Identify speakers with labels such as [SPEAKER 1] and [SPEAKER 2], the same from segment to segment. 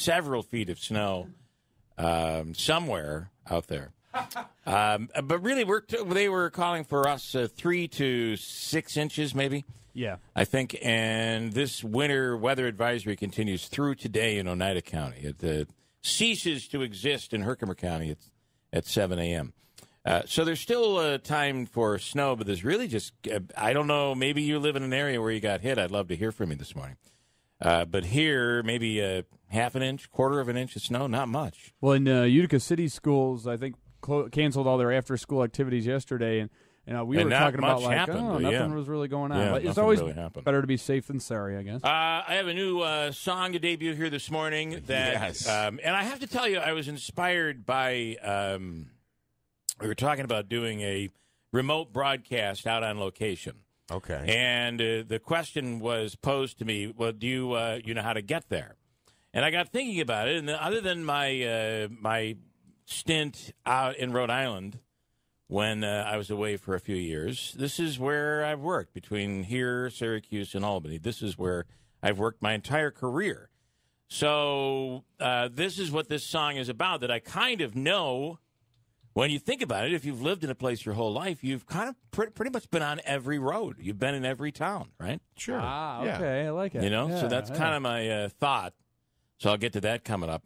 [SPEAKER 1] several feet of snow somewhere out there. But really, they were calling for us 3 to 6 inches, maybe.
[SPEAKER 2] Yeah,
[SPEAKER 1] I think. And this winter weather advisory continues through today in Oneida County. It ceases to exist in Herkimer County at 7 a.m. So there's still time for snow, but there's really just, I don't know, maybe you live in an area where you got hit. I'd love to hear from you this morning. But here, maybe a half an inch, quarter of an inch of snow, not much.
[SPEAKER 2] Well, in Utica City schools, I think canceled all their after-school activities yesterday, and we were talking about nothing was really going on.
[SPEAKER 1] Yeah,
[SPEAKER 2] it's always
[SPEAKER 1] really
[SPEAKER 2] better to be safe than sorry, I guess.
[SPEAKER 1] I have a new song to debut here this morning.
[SPEAKER 3] Yes.
[SPEAKER 1] And I have to tell you, I was inspired by, we were talking about doing a remote broadcast out on location.
[SPEAKER 3] Okay.
[SPEAKER 1] And the question was posed to me, well, do you know how to get there? And I got thinking about it, and other than my stint out in Rhode Island when I was away for a few years, this is where I've worked, between here, Syracuse, and Albany. This is where I've worked my entire career. So this is what this song is about, that I kind of know. When you think about it, if you've lived in a place your whole life, you've kind of pretty much been on every road. You've been in every town, right?
[SPEAKER 3] Sure.
[SPEAKER 2] Okay,
[SPEAKER 3] Yeah.
[SPEAKER 2] I like it.
[SPEAKER 1] You know, so that's kind of my thought. So I'll get to that coming up.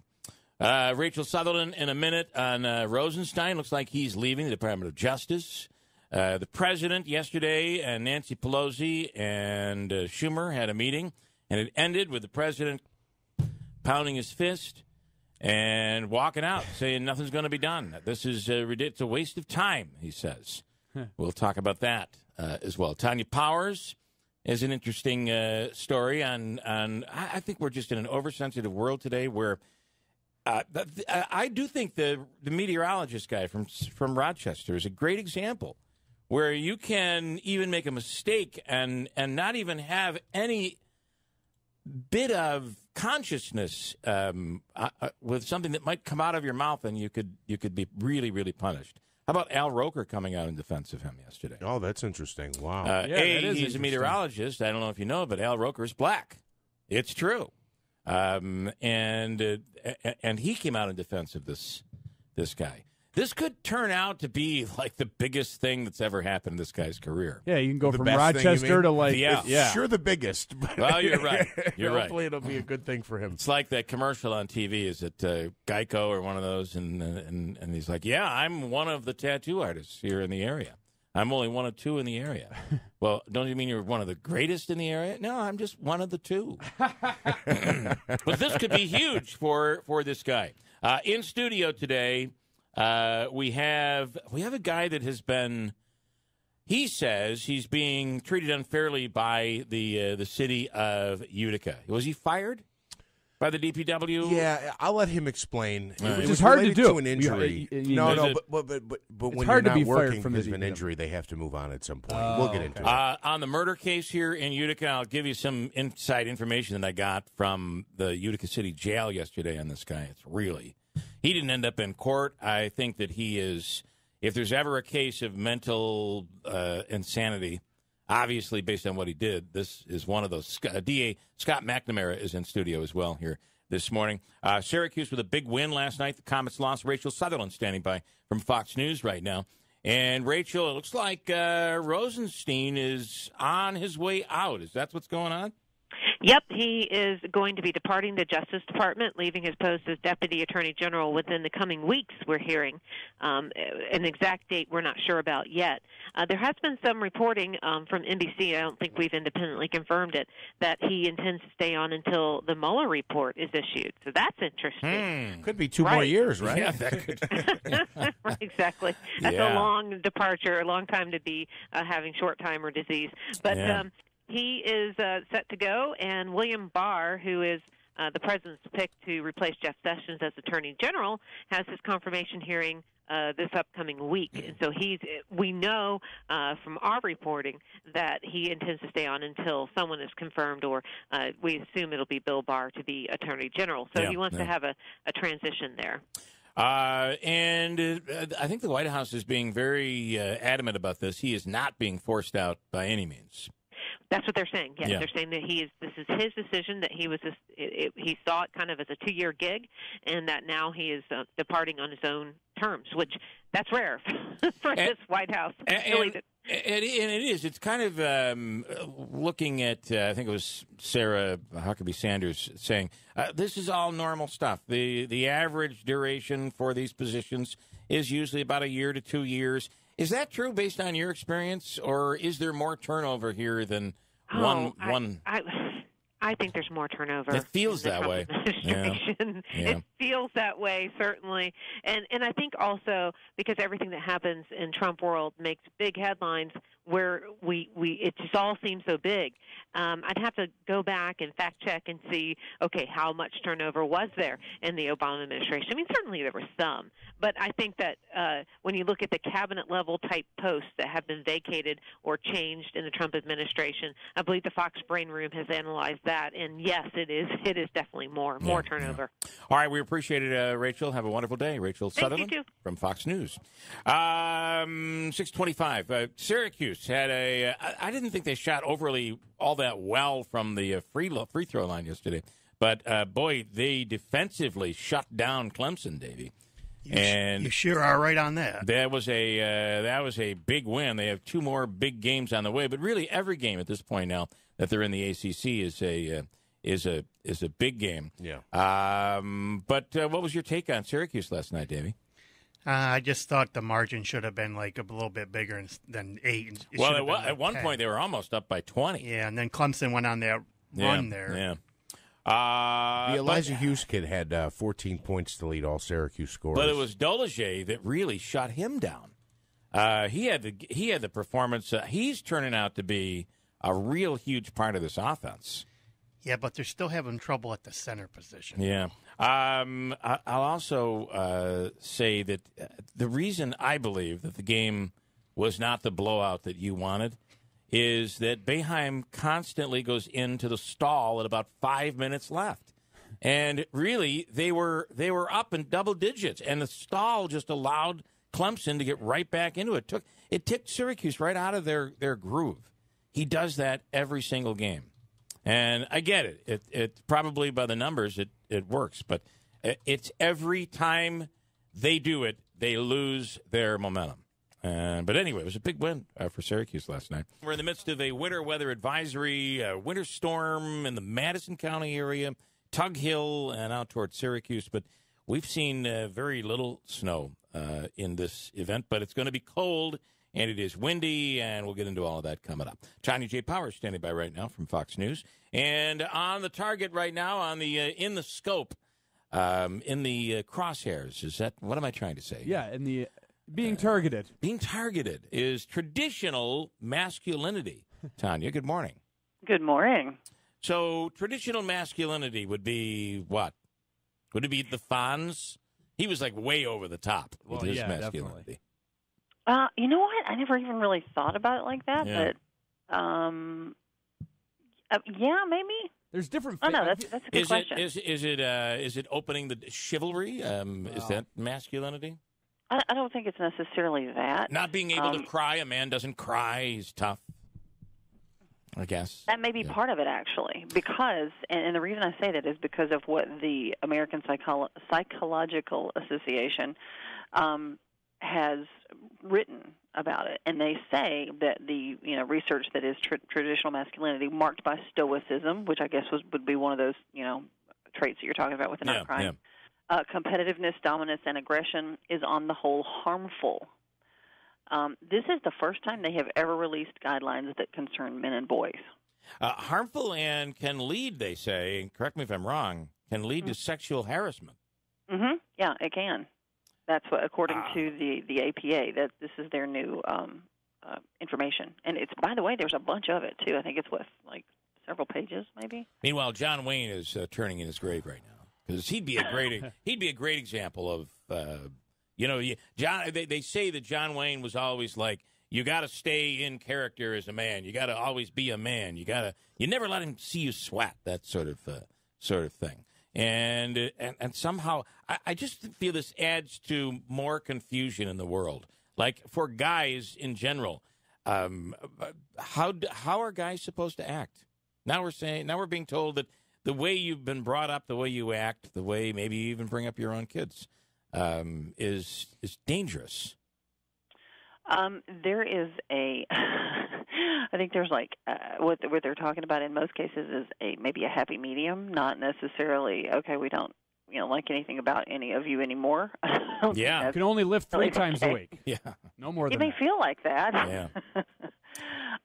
[SPEAKER 1] Rachel Sutherland in a minute on Rosenstein. Looks like he's leaving the Department of Justice. The president yesterday and Nancy Pelosi and Schumer had a meeting, and it ended with the president pounding his fist and walking out, saying nothing's going to be done. This is it's a waste of time, he says. We'll talk about that as well. Tanya Powers is an interesting story on. I think we're just in an oversensitive world today, where I do think the meteorologist guy from Rochester is a great example, where you can even make a mistake and not even have any bit of consciousness with something that might come out of your mouth, and you could be really, really punished. How about Al Roker coming out in defense of him yesterday?
[SPEAKER 3] Oh, that's interesting. Wow.
[SPEAKER 1] He's a meteorologist. I don't know if you know, but Al Roker is black. It's true. And he came out in defense of this guy. This could turn out to be like the biggest thing that's ever happened in this guy's career.
[SPEAKER 2] Yeah, you can go
[SPEAKER 3] The
[SPEAKER 2] from
[SPEAKER 3] best thing,
[SPEAKER 2] Rochester
[SPEAKER 3] you mean?
[SPEAKER 2] to like
[SPEAKER 1] Yeah.
[SPEAKER 3] Sure, the biggest. But
[SPEAKER 1] Well, you're right. You're right.
[SPEAKER 3] Hopefully, it'll be a good thing for him.
[SPEAKER 1] It's like that commercial on TV. Is it Geico or one of those? And he's like, yeah, I'm one of the tattoo artists here in the area. I'm only one of two in the area. Well, don't you mean you're one of the greatest in the area? No, I'm just one of the two. But this could be huge for this guy. In studio today, we have a guy that has been. He says he's being treated unfairly by the city of Utica. Was he fired by the DPW?
[SPEAKER 3] Yeah, I'll let him explain.
[SPEAKER 2] Which is hard to do.
[SPEAKER 3] To an injury. But when
[SPEAKER 2] hard
[SPEAKER 3] you're
[SPEAKER 2] to be
[SPEAKER 3] not
[SPEAKER 2] fired
[SPEAKER 3] working
[SPEAKER 2] from the
[SPEAKER 3] because of an
[SPEAKER 2] DPW.
[SPEAKER 3] injury, they have to move on at some point. We'll get into it.
[SPEAKER 1] On the murder case here in Utica, I'll give you some inside information that I got from the Utica City Jail yesterday on this guy. He didn't end up in court. I think that he is, if there's ever a case of mental insanity, obviously based on what he did, this is one of those. DA Scott McNamara is in studio as well here this morning. Syracuse with a big win last night. The Comets lost. Rachel Sutherland standing by from Fox News right now. And Rachel, it looks like Rosenstein is on his way out. Is that what's going on?
[SPEAKER 4] Yep, he is going to be departing the Justice Department, leaving his post as Deputy Attorney General within the coming weeks, we're hearing. An exact date we're not sure about yet. There has been some reporting from NBC, I don't think we've independently confirmed it, that he intends to stay on until the Mueller report is issued. So that's interesting.
[SPEAKER 3] Could be 2 more years, right?
[SPEAKER 1] Yeah, that could.
[SPEAKER 4] Right, exactly. That's
[SPEAKER 1] Yeah.
[SPEAKER 4] a long departure, a long time to be having short-timer disease. But he is set to go, and William Barr, who is the president's pick to replace Jeff Sessions as Attorney General, has his confirmation hearing this upcoming week. And so we know from our reporting that he intends to stay on until someone is confirmed, or we assume it'll be Bill Barr to be Attorney General. So he wants to have a transition there.
[SPEAKER 1] And I think the White House is being very adamant about this. He is not being forced out by any means.
[SPEAKER 4] That's what they're saying. Yes, they're saying that this is his decision, that he saw it kind of as a 2-year gig, and that now he is departing on his own terms, which that's rare for this White House.
[SPEAKER 1] And it is. It's kind of looking at, I think it was Sarah Huckabee Sanders saying, this is all normal stuff. The average duration for these positions is usually about 1 year to 2 years. Is that true based on your experience, or is there more turnover here than one?
[SPEAKER 4] I think there's more turnover.
[SPEAKER 1] It feels that way.
[SPEAKER 4] Yeah. It feels that way, certainly. And I think also because everything that happens in Trump world makes big headlines where it just all seems so big. I'd have to go back and fact check and see, okay, how much turnover was there in the Obama administration? I mean, certainly there was some, but I think that when you look at the cabinet level type posts that have been vacated or changed in the Trump administration, I believe the Fox Brain Room has analyzed that, and yes, it is definitely more turnover.
[SPEAKER 1] Yeah. All right, we appreciate it, Rachel. Have a wonderful day. Rachel Sutherland from Fox News. 6:25. Syracuse had I didn't think they shot overly all that well from the free throw line yesterday, but boy, they defensively shut down Clemson, Davey.
[SPEAKER 5] You sure are right on that.
[SPEAKER 1] That was a big win. They have 2 more big games on the way, but really every game at this point now that they're in the ACC is a big game.
[SPEAKER 3] Yeah.
[SPEAKER 1] But what was your take on Syracuse last night, Davey?
[SPEAKER 5] I just thought the margin should have been like a little bit bigger than 8.
[SPEAKER 1] At one point they were almost up by 20.
[SPEAKER 5] Yeah, and then Clemson went on that run there.
[SPEAKER 1] Yeah.
[SPEAKER 3] The Elijah Hughes kid had 14 points to lead all Syracuse scorers.
[SPEAKER 1] But it was Dolezaj that really shut him down. He had the performance. He's turning out to be a real huge part of this offense.
[SPEAKER 5] Yeah, but they're still having trouble at the center position.
[SPEAKER 1] Yeah. I'll also say that the reason I believe that the game was not the blowout that you wanted is that Boeheim constantly goes into the stall at about 5 minutes left. And really, they were up in double digits, and the stall just allowed Clemson to get right back into it. It took Syracuse right out of their groove. He does that every single game. And I get it. It probably by the numbers it works, but it's every time they do it, they lose their momentum. But anyway, it was a big win for Syracuse last night. We're in the midst of a winter weather advisory, winter storm in the Madison County area, Tug Hill, and out toward Syracuse. But we've seen very little snow in this event, but it's going to be cold. And it is windy, and we'll get into all of that coming up. Tanya J. Powers standing by right now from Fox News. And on the target right now, on the in the scope, in the crosshairs, is that, what am I trying to say?
[SPEAKER 2] Yeah, in the being targeted.
[SPEAKER 1] Being targeted is traditional masculinity. Tanya, good morning.
[SPEAKER 6] Good morning.
[SPEAKER 1] So traditional masculinity would be what? Would it be the Fonz? He was like way over the top with his masculinity.
[SPEAKER 2] Definitely.
[SPEAKER 6] You know what? I never even really thought about it like that, but yeah, maybe.
[SPEAKER 2] There's different.
[SPEAKER 6] Oh no, that's a good question.
[SPEAKER 1] Is it opening the chivalry? Is that masculinity?
[SPEAKER 6] I don't think it's necessarily that.
[SPEAKER 1] Not being able to cry. A man doesn't cry. He's tough. I guess
[SPEAKER 6] that may be part of it, actually, because, and the reason I say that is because of what the American Psychological Association has written about it, and they say that the research that is traditional masculinity marked by stoicism, which I guess would be one of those traits that you're talking about with the not crying, competitiveness, dominance, and aggression is on the whole harmful. This is the first time they have ever released guidelines that concern men and boys.
[SPEAKER 1] Harmful and can lead, they say, and correct me if I'm wrong, can lead to sexual harassment.
[SPEAKER 6] Mm-hmm. Yeah, it can. That's what, according to the APA, that this is their new information. And it's, by the way, there's a bunch of it too. I think it's like several pages, maybe.
[SPEAKER 1] Meanwhile, John Wayne is turning in his grave right now because he'd be a great example of John. They say that John Wayne was always like, you got to stay in character as a man. You got to always be a man. You never let him see you sweat. That sort of thing. And somehow, I just feel this adds to more confusion in the world. Like, for guys in general, how are guys supposed to act? Now we're being told that the way you've been brought up, the way you act, the way maybe you even bring up your own kids, is dangerous.
[SPEAKER 6] There is I think there's what they're talking about in most cases is maybe a happy medium, not necessarily, okay, we don't like anything about any of you anymore.
[SPEAKER 2] Yeah. You can only lift 3 times a week.
[SPEAKER 1] Yeah.
[SPEAKER 2] No more than
[SPEAKER 6] that. It may feel like that.
[SPEAKER 1] Yeah.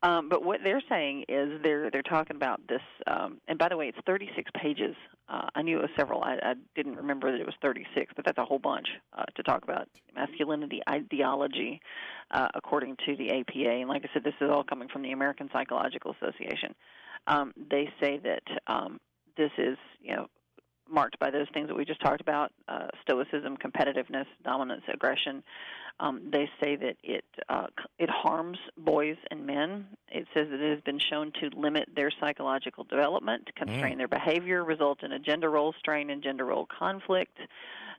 [SPEAKER 6] But what they're saying is they're talking about this, and by the way, it's 36 pages. I knew it was several. I didn't remember that it was 36, but that's a whole bunch to talk about masculinity ideology, according to the APA. And like I said, this is all coming from the American Psychological Association. They say that this is, marked by those things that we just talked about, stoicism, competitiveness, dominance, aggression. They say that it harms boys and men. It says that it has been shown to limit their psychological development, constrain their behavior, result in a gender role strain and gender role conflict,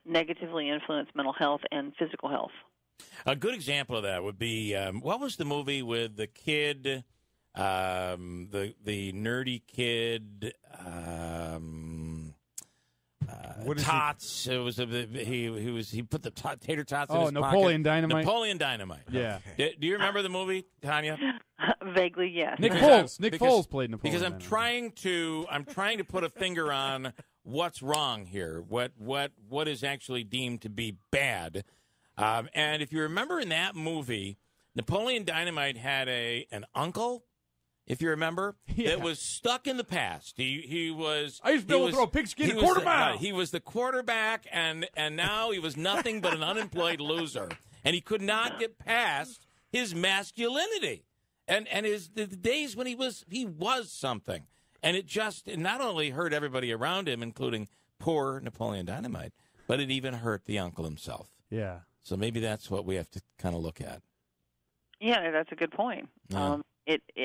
[SPEAKER 6] negatively influence mental health and physical health.
[SPEAKER 1] A good example of that would be, what was the movie with the kid, the nerdy kid, tots. It was he put the tater tots in his
[SPEAKER 2] Napoleon
[SPEAKER 1] pocket.
[SPEAKER 2] Dynamite.
[SPEAKER 1] Napoleon Dynamite.
[SPEAKER 2] Yeah.
[SPEAKER 1] Do you remember the movie, Tanya?
[SPEAKER 6] Vaguely, yes.
[SPEAKER 2] Nick Foles played Napoleon.
[SPEAKER 1] Because I'm trying to put a finger on what's wrong here. What is actually deemed to be bad. And if you remember in that movie, Napoleon Dynamite had an uncle. If you remember, that was stuck in the past. He was.
[SPEAKER 2] I used to be able to throw a pigskin quarter mile.
[SPEAKER 1] He was the quarterback, and now he was nothing but an unemployed loser, and he could not get past his masculinity, and the days when he was something, and it not only hurt everybody around him, including poor Napoleon Dynamite, but it even hurt the uncle himself.
[SPEAKER 2] Yeah.
[SPEAKER 1] So maybe that's what we have to kind of look at.
[SPEAKER 6] Yeah, that's a good point.
[SPEAKER 1] Yeah.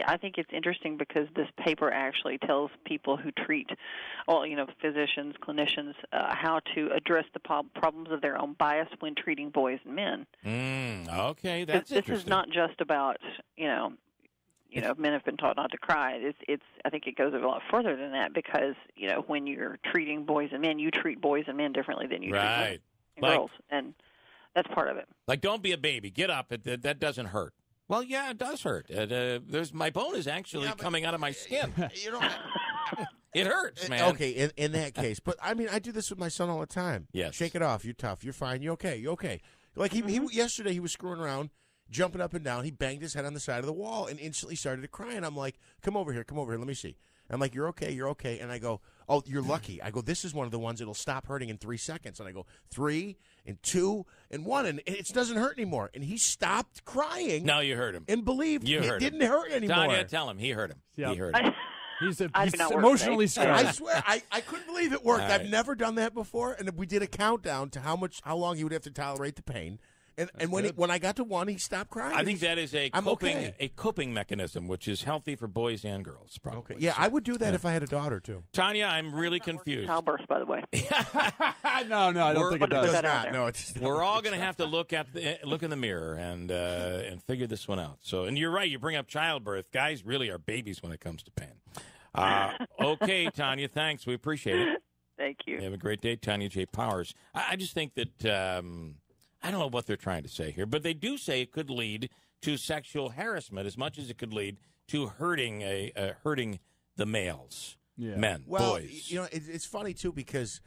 [SPEAKER 6] I think it's interesting because this paper actually tells people who treat, physicians, clinicians, how to address the problems of their own bias when treating boys and men.
[SPEAKER 1] Okay, that's interesting.
[SPEAKER 6] This is not just about, men have been taught not to cry. I think it goes a lot further than that because, when you're treating boys and men, you treat boys and men differently than you treat men and girls, and that's part of it.
[SPEAKER 1] Like, don't be a baby. Get up. That doesn't hurt. Well, yeah, it does hurt. My bone is actually coming out of my skin. It hurts, man.
[SPEAKER 3] Okay, in that case. But, I do this with my son all the time.
[SPEAKER 1] Yes.
[SPEAKER 3] Shake it off. You're tough. You're fine. You okay? You okay? Like, yesterday he was screwing around, jumping up and down. He banged his head on the side of the wall and instantly started to cry. And I'm like, come over here. Let me see. I'm like, you're okay. And I go, oh, you're lucky. I go, this is one of the ones that'll stop hurting in 3 seconds. And I go, 3 and 2 and 1, and it doesn't hurt anymore. And he stopped crying.
[SPEAKER 1] No, you heard him.
[SPEAKER 3] And believed it didn't hurt anymore.
[SPEAKER 1] Tanya, tell him. He heard him.
[SPEAKER 2] Yep.
[SPEAKER 1] He heard him.
[SPEAKER 2] He's emotionally scarred.
[SPEAKER 3] I swear, I couldn't believe it worked. I've never done that before. And we did a countdown to how long he would have to tolerate the pain. And when I got to 1, he stopped crying.
[SPEAKER 1] I think that is a coping mechanism, which is healthy for boys and girls, probably.
[SPEAKER 3] Okay. Yeah, I would do that if I had a daughter, too.
[SPEAKER 1] Tanya, I'm really confused.
[SPEAKER 6] Childbirth, by the way.
[SPEAKER 2] No, I don't think it does.
[SPEAKER 3] It does not. No, it's
[SPEAKER 1] We're all going to have to look in the mirror and figure this one out. So, and you're right. You bring up childbirth. Guys really are babies when it comes to pain. Okay, Tanya, thanks. We appreciate it.
[SPEAKER 6] Thank you.
[SPEAKER 1] Have a great day, Tanya J. Powers. I just think that I don't know what they're trying to say here, but they do say it could lead to sexual harassment as much as it could lead to hurting the males, men, boys.
[SPEAKER 3] It's funny, too, because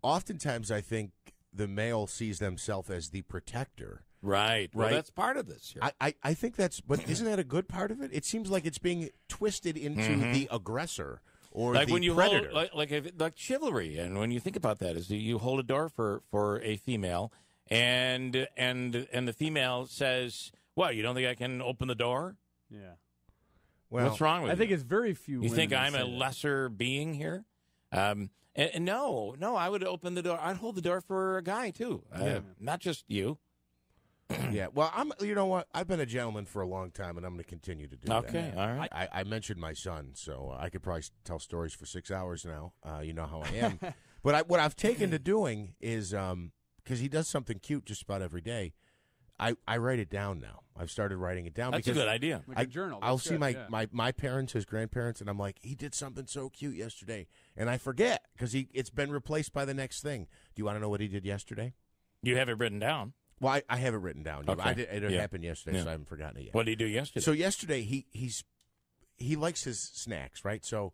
[SPEAKER 3] oftentimes I think the male sees themselves as the protector.
[SPEAKER 1] Right. Well, that's part of this.
[SPEAKER 3] I think but isn't that a good part of it? It seems like it's being twisted into the aggressor or
[SPEAKER 1] like
[SPEAKER 3] the
[SPEAKER 1] when you
[SPEAKER 3] predator.
[SPEAKER 1] Hold, like chivalry, and when you think about that, is you hold a door for a female, and the female says, "What? You don't think I can open the door?"
[SPEAKER 2] Yeah.
[SPEAKER 3] Well,
[SPEAKER 1] what's wrong with you?
[SPEAKER 2] I think it's very few.
[SPEAKER 1] You think I'm a
[SPEAKER 2] that.
[SPEAKER 1] lesser being here? And no, I would open the door. I'd hold the door for a guy too, not just you.
[SPEAKER 3] Yeah, well, you know what? I've been a gentleman for a long time, and I'm going to continue to do that.
[SPEAKER 1] Okay, all right.
[SPEAKER 3] I mentioned my son, so I could probably tell stories for 6 hours now. You know how I am. But what I've taken to doing is, because he does something cute just about every day, I write it down now. I've started writing it down.
[SPEAKER 1] That's
[SPEAKER 3] because
[SPEAKER 1] a good idea.
[SPEAKER 2] Like a journal.
[SPEAKER 3] I'll
[SPEAKER 2] That's
[SPEAKER 3] see
[SPEAKER 2] good,
[SPEAKER 3] my parents, his grandparents, and I'm like, he did something so cute yesterday, and I forget because it's been replaced by the next thing. Do you want to know what he did yesterday?
[SPEAKER 1] You have it written down.
[SPEAKER 3] Well, I have it written down.
[SPEAKER 1] Okay.
[SPEAKER 3] It happened yesterday, so I haven't forgotten it yet.
[SPEAKER 1] What did he do yesterday?
[SPEAKER 3] So yesterday he likes his snacks, right? So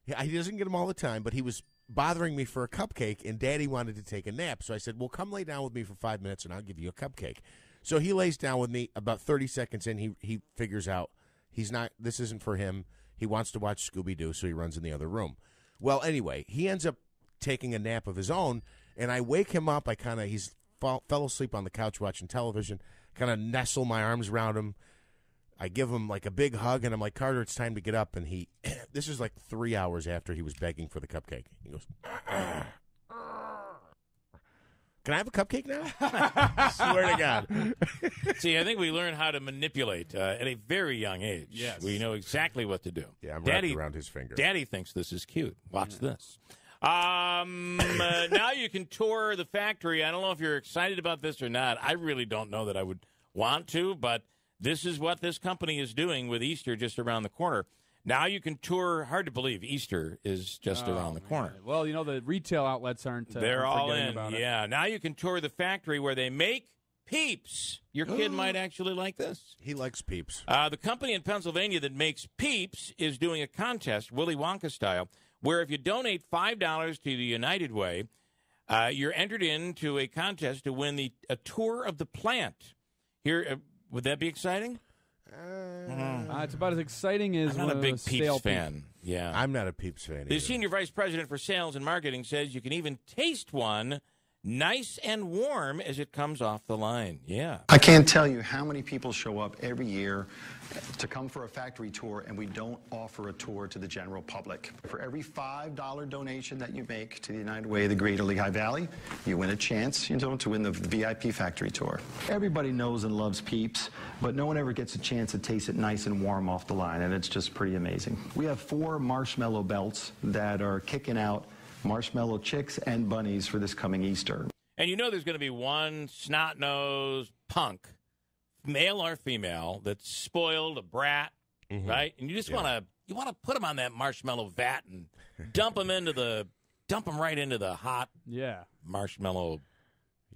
[SPEAKER 3] he doesn't get them all the time, but he was bothering me for a cupcake, and Daddy wanted to take a nap. So I said, well, come lay down with me for 5 minutes, and I'll give you a cupcake. So he lays down with me. About 30 seconds in, he figures out this isn't for him. He wants to watch Scooby-Doo, so he runs in the other room. Well, anyway, he ends up taking a nap of his own, and I wake him up. He's fell asleep on the couch watching television, kind of nestle my arms around him. I give him like a big hug, and I'm like, Carter, it's time to get up. And this is like 3 hours after he was begging for the cupcake. He goes, can I have a cupcake now? Swear to God.
[SPEAKER 1] See, I think we learn how to manipulate at a very young age.
[SPEAKER 2] Yes.
[SPEAKER 1] We know exactly what to do.
[SPEAKER 3] Yeah, I'm wrapped around his finger.
[SPEAKER 1] Daddy thinks this is cute. Watch this. Now you can tour the factory. I don't know if you're excited about this or not. I really don't know that I would want to, but this is what this company is doing with Easter just around the corner. Now you can tour. Hard to believe Easter is just around the corner.
[SPEAKER 2] Well, the retail outlets aren't.
[SPEAKER 1] They're all in.
[SPEAKER 2] About
[SPEAKER 1] yeah. Now you can tour the factory where they make Peeps. Your kid might actually like this.
[SPEAKER 3] He likes Peeps.
[SPEAKER 1] The company in Pennsylvania that makes Peeps is doing a contest, Willy Wonka style, where if you donate $5 to the United Way, you're entered into a contest to win a tour of the plant. Here, would that be exciting?
[SPEAKER 2] It's about as exciting as
[SPEAKER 1] I'm not a big Peeps fan. Yeah,
[SPEAKER 3] I'm not a Peeps fan either.
[SPEAKER 1] The senior vice president for sales and marketing says you can even taste one nice and warm as it comes off the line. Yeah.
[SPEAKER 7] I can't tell you how many people show up every year to come for a factory tour, and we don't offer a tour to the general public. For every $5 donation that you make to the United Way of the Greater Lehigh Valley, you win a chance, to win the VIP factory tour. Everybody knows and loves Peeps, but no one ever gets a chance to taste it nice and warm off the line, and it's just pretty amazing. We have 4 marshmallow belts that are kicking out marshmallow chicks and bunnies for this coming Easter.
[SPEAKER 1] And there's going to be one snot-nosed punk, male or female, that's spoiled, a brat, right? And you just want to put him on that marshmallow vat and dump him right into the hot marshmallow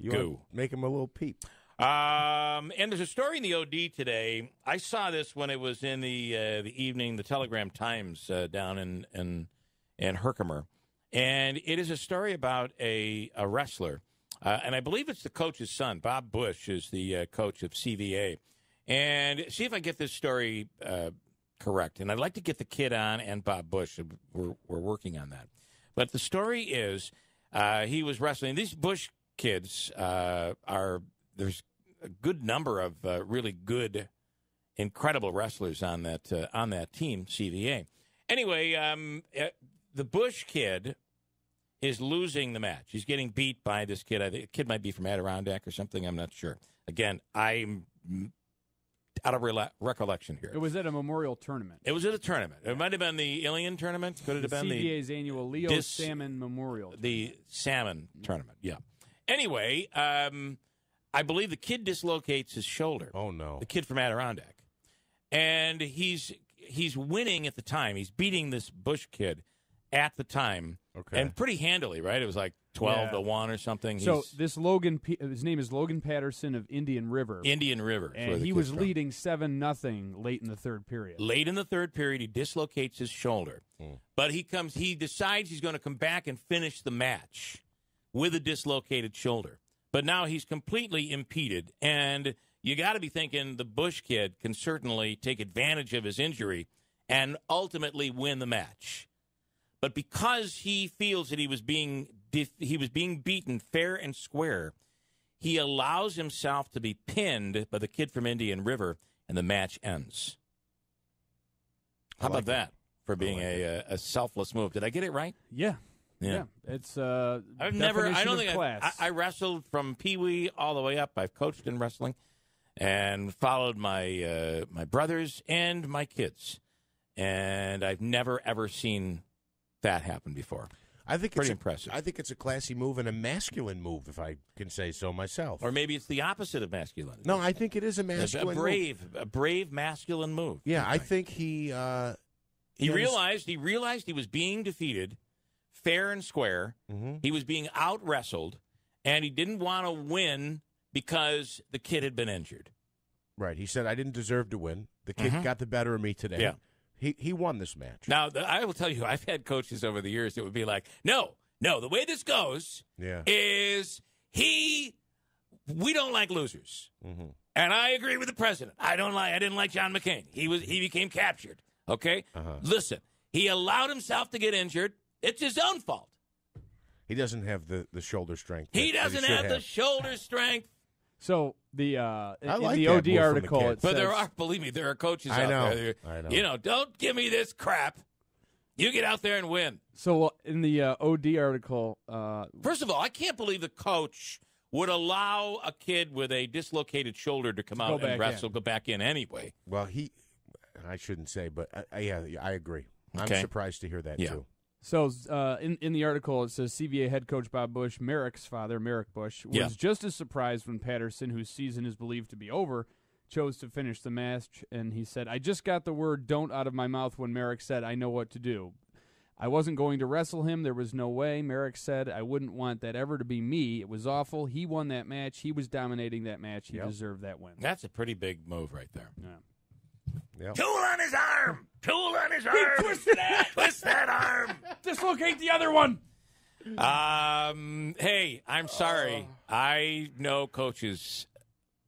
[SPEAKER 1] goo.
[SPEAKER 3] Make him a little peep.
[SPEAKER 1] And there's a story in the OD today. I saw this when it was in the evening, the Telegram Times down in Herkimer. And it is a story about a wrestler, and I believe it's the coach's son. Bob Bush is the coach of CVA. And see if I get this story correct. And I'd like to get the kid on and Bob Bush. We're working on that. But the story is he was wrestling. These Bush kids there's a good number of really good, incredible wrestlers on that team, CVA. Anyway, the Bush kid is losing the match. He's getting beat by this kid. I think the kid might be from Adirondack or something. I'm not sure. Again, I'm out of recollection here.
[SPEAKER 2] It was at a memorial tournament.
[SPEAKER 1] It was at a tournament. It might have been the Ilion tournament. Could it have been
[SPEAKER 2] CVA's annual Leo Salmon Memorial tournament.
[SPEAKER 1] The Salmon tournament, yeah. Anyway, I believe the kid dislocates his shoulder.
[SPEAKER 3] Oh, no.
[SPEAKER 1] The kid from Adirondack. And he's winning at the time. He's beating this Bush kid at the time, and pretty handily, right? It was like 12-1 or something.
[SPEAKER 2] So this his name is Logan Patterson of Indian River.
[SPEAKER 1] And
[SPEAKER 2] he was leading 7-0 late in the third period.
[SPEAKER 1] Late in the third period, he dislocates his shoulder. But he decides he's going to come back and finish the match with a dislocated shoulder. But now he's completely impeded, and you got to be thinking the Bush kid can certainly take advantage of his injury and ultimately win the match. But because he feels that he was being beaten fair and square, he allows himself to be pinned by the kid from Indian River, and the match ends. How about that for being a selfless move? Did I get it right?
[SPEAKER 2] Yeah. It's I
[SPEAKER 1] wrestled from Pee-wee all the way up. I've coached in wrestling and followed my brothers and my kids, and I've never ever seen that happened before.
[SPEAKER 3] I think
[SPEAKER 1] pretty impressive.
[SPEAKER 3] I think it's a classy move and a masculine move, if I can say so myself.
[SPEAKER 1] Or maybe it's the opposite of masculine.
[SPEAKER 3] No, I think it is a masculine move.
[SPEAKER 1] A brave masculine move.
[SPEAKER 3] Yeah, I think he
[SPEAKER 1] realized he was being defeated fair and square.
[SPEAKER 3] Mm-hmm.
[SPEAKER 1] He was being out-wrestled, and he didn't want to win because the kid had been injured.
[SPEAKER 3] Right. He said, I didn't deserve to win. The kid got the better of me today.
[SPEAKER 1] Yeah.
[SPEAKER 3] He won this match.
[SPEAKER 1] Now, I will tell you, I've had coaches over the years that would be like, no, the way this goes is we don't like losers.
[SPEAKER 3] Mm-hmm.
[SPEAKER 1] And I agree with the president. I didn't like John McCain. He became captured. Okay? Listen, he allowed himself to get injured. It's his own fault.
[SPEAKER 3] He doesn't have the shoulder strength.
[SPEAKER 1] He doesn't have the shoulder strength.
[SPEAKER 2] So the
[SPEAKER 3] like
[SPEAKER 2] in the
[SPEAKER 3] that
[SPEAKER 2] OD
[SPEAKER 3] move from
[SPEAKER 2] article,
[SPEAKER 3] the kid.
[SPEAKER 2] it
[SPEAKER 1] But
[SPEAKER 2] says,
[SPEAKER 1] believe me, there are coaches
[SPEAKER 3] I
[SPEAKER 1] out
[SPEAKER 3] know.
[SPEAKER 1] there.
[SPEAKER 3] I know.
[SPEAKER 1] Don't give me this crap. You get out there and win.
[SPEAKER 2] So in the OD article,
[SPEAKER 1] First of all, I can't believe the coach would allow a kid with a dislocated shoulder to come out and wrestle, go back in anyway.
[SPEAKER 3] Well, I shouldn't say, but I agree.
[SPEAKER 1] Okay.
[SPEAKER 3] I'm surprised to hear that too.
[SPEAKER 2] So in the article, it says CVA head coach Bob Bush, Merrick's father, Merrick Bush, was just as surprised when Patterson, whose season is believed to be over, chose to finish the match. And he said, I just got the word don't out of my mouth when Merrick said, I know what to do. I wasn't going to wrestle him. There was no way. Merrick said, I wouldn't want that ever to be me. It was awful. He won that match. He was dominating that match. He deserved that win.
[SPEAKER 1] That's a pretty big move right there.
[SPEAKER 2] Yeah.
[SPEAKER 3] Yep.
[SPEAKER 1] Tool on his arm. Tool on his arm.
[SPEAKER 2] He twisted it.
[SPEAKER 1] Twist that arm.
[SPEAKER 2] Dislocate the other one.
[SPEAKER 1] Hey, I'm sorry. I know coaches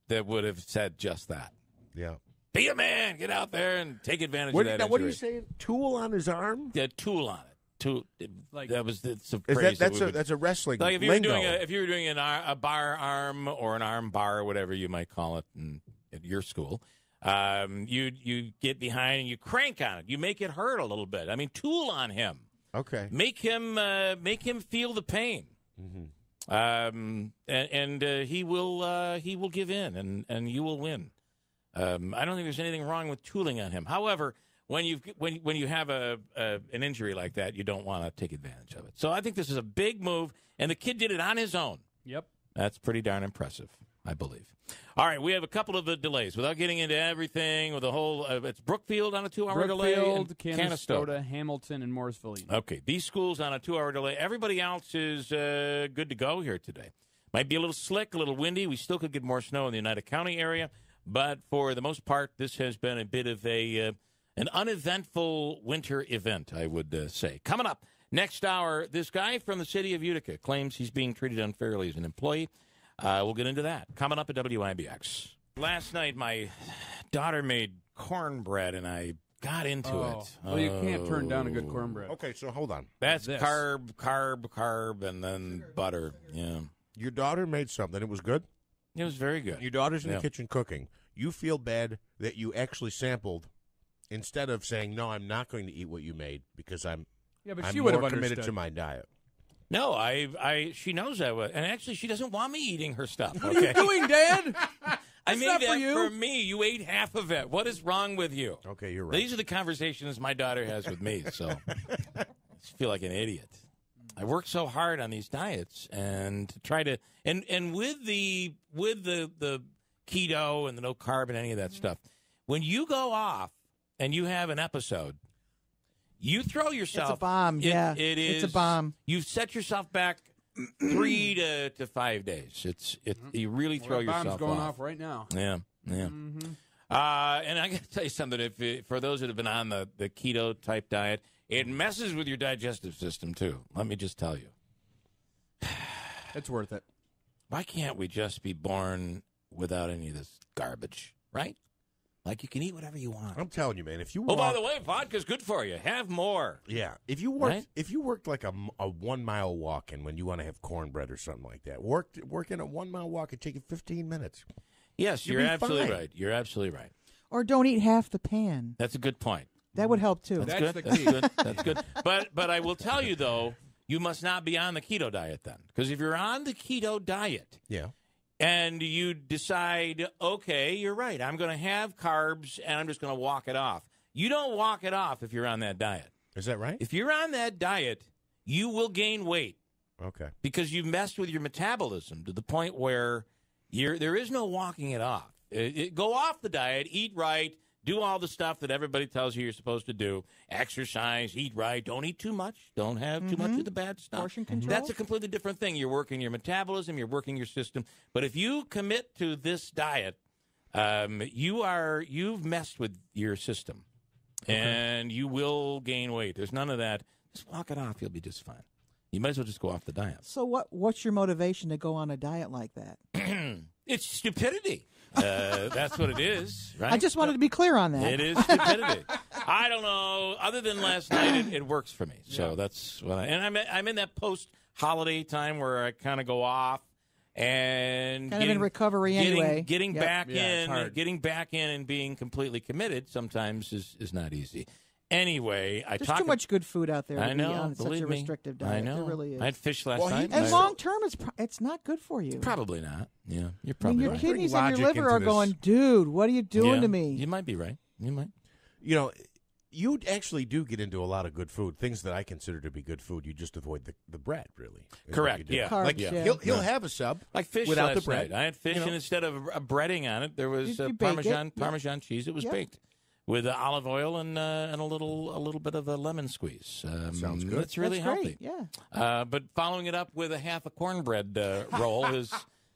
[SPEAKER 1] that would have said just that.
[SPEAKER 3] Yeah.
[SPEAKER 1] Be a man. Get out there and take advantage of that injury.
[SPEAKER 3] What are you saying? Tool on his arm?
[SPEAKER 1] Yeah, tool on it. That was the
[SPEAKER 3] phrase. That's a wrestling
[SPEAKER 1] like if you
[SPEAKER 3] lingo.
[SPEAKER 1] were doing a bar arm or an arm bar or whatever you might call it at your school. You get behind and you crank on it. You make it hurt a little bit. I mean, tool on him.
[SPEAKER 3] Okay.
[SPEAKER 1] Make him feel the pain.
[SPEAKER 3] Mm-hmm.
[SPEAKER 1] And he will give in and you will win. I don't think there's anything wrong with tooling on him. However, when you have an injury like that, you don't want to take advantage of it. So I think this is a big move, and the kid did it on his own.
[SPEAKER 2] Yep.
[SPEAKER 1] That's pretty darn impressive, I believe. All right, we have a couple of delays. Without getting into everything, with the whole, it's Brookfield on a 2-hour delay.
[SPEAKER 2] Brookfield, Canastota, Hamilton, and Morrisville.
[SPEAKER 1] Okay, these schools on a 2-hour delay. Everybody else is good to go here today. Might be a little slick, a little windy. We still could get more snow in the Oneida County area, but for the most part, this has been a bit of an uneventful winter event, I would say. Coming up next hour, this guy from the city of Utica claims he's being treated unfairly as an employee. We'll get into that. Coming up at WIBX. Last night, my daughter made cornbread, and I got into it.
[SPEAKER 2] Well, you can't turn down a good cornbread.
[SPEAKER 3] Okay, so hold on.
[SPEAKER 1] That's carb, and then butter. Yeah.
[SPEAKER 3] Your daughter made something. It was good?
[SPEAKER 1] It was very good.
[SPEAKER 3] Your daughter's in the kitchen cooking. You feel bad that you actually sampled instead of saying, no, I'm not going to eat what you made because I'm
[SPEAKER 2] she would have
[SPEAKER 3] more committed
[SPEAKER 2] understood.
[SPEAKER 3] to my diet.
[SPEAKER 1] No, she knows I would. And actually, she doesn't want me eating her stuff.
[SPEAKER 2] What are you doing, Dad?
[SPEAKER 1] I made
[SPEAKER 2] not
[SPEAKER 1] that
[SPEAKER 2] for you.
[SPEAKER 1] for me. You ate half of it. What is wrong with you?
[SPEAKER 3] Okay, you're right.
[SPEAKER 1] These are the conversations my daughter has with me, so I just feel like an idiot. I work so hard on these diets and to try to and with the keto and the no carb and any of that stuff. When you go off and you have an episode, you throw yourself.
[SPEAKER 8] It's a bomb. It is. It's a bomb.
[SPEAKER 1] You set yourself back 3 to 5 days. You really throw yourself
[SPEAKER 2] bomb's going
[SPEAKER 1] off.
[SPEAKER 2] off right now.
[SPEAKER 1] Yeah.
[SPEAKER 2] Mm-hmm.
[SPEAKER 1] And I got to tell you something. For those that have been on the keto type diet, it messes with your digestive system too. Let me just tell you,
[SPEAKER 2] it's worth it.
[SPEAKER 1] Why can't we just be born without any of this garbage? Right? Like you can eat whatever you want.
[SPEAKER 3] I'm telling you, man. If you
[SPEAKER 1] by the way, vodka's good for you. Have more.
[SPEAKER 3] Yeah. If you worked like a 1 mile walk, and when you want to have cornbread or something like that, work in a 1 mile walk and take it 15 minutes.
[SPEAKER 1] Yes, you're absolutely right. You're absolutely right.
[SPEAKER 8] Or don't eat half the pan.
[SPEAKER 1] That's a good point.
[SPEAKER 8] That would help too.
[SPEAKER 2] That's
[SPEAKER 1] good. That's good. That's good. But I will tell you though, you must not be on the keto diet then, because if you're on the keto diet, and you decide, okay, you're right, I'm going to have carbs and I'm just going to walk it off. You don't walk it off if you're on that diet.
[SPEAKER 3] Is that right?
[SPEAKER 1] If you're on that diet, you will gain weight.
[SPEAKER 3] Okay.
[SPEAKER 1] Because you've messed with your metabolism to the point where there is no walking it off. Go off the diet, eat right, do all the stuff that everybody tells you you're supposed to do. Exercise, eat right, don't eat too much, don't have too much of the bad stuff.
[SPEAKER 8] Portion control.
[SPEAKER 1] That's a completely different thing. You're working your metabolism, you're working your system. But if you commit to this diet, you've messed with your system. And you will gain weight. There's none of that. Just walk it off. You'll be just fine. You might as well just go off the diet.
[SPEAKER 8] So what's your motivation to go on a diet like that?
[SPEAKER 1] It's stupidity. That's what it is, right?
[SPEAKER 8] I just wanted to be clear on that.
[SPEAKER 1] It is stupidity. I don't know. Other than last night, it works for me. So that's what and I'm in that post-holiday time where I kind of go off. And
[SPEAKER 8] kind of in recovery anyway.
[SPEAKER 1] Getting back in and being completely committed sometimes is not easy. Anyway,
[SPEAKER 8] there's too much good food out there to be on such a restrictive diet.
[SPEAKER 1] I know.
[SPEAKER 8] There really is.
[SPEAKER 1] I had fish last night.
[SPEAKER 8] And long term, it's not good for you.
[SPEAKER 1] Probably not. Yeah, you're probably right.
[SPEAKER 8] Your kidneys and your liver are going, dude, what are you doing to me?
[SPEAKER 1] You might be right. You might.
[SPEAKER 3] You know, you actually do get into a lot of good food, things that I consider to be good food. You just avoid the bread, really.
[SPEAKER 1] Correct, yeah.
[SPEAKER 3] Like he'll have a sub
[SPEAKER 1] like fish
[SPEAKER 3] without
[SPEAKER 1] last
[SPEAKER 3] the bread.
[SPEAKER 1] Night. I had fish, and instead of a breading on it, there was Parmesan cheese. It was baked with olive oil and a little bit of a lemon squeeze.
[SPEAKER 3] Sounds good.
[SPEAKER 1] That's really healthy.
[SPEAKER 8] Great, yeah.
[SPEAKER 1] But following it up with a half a cornbread roll is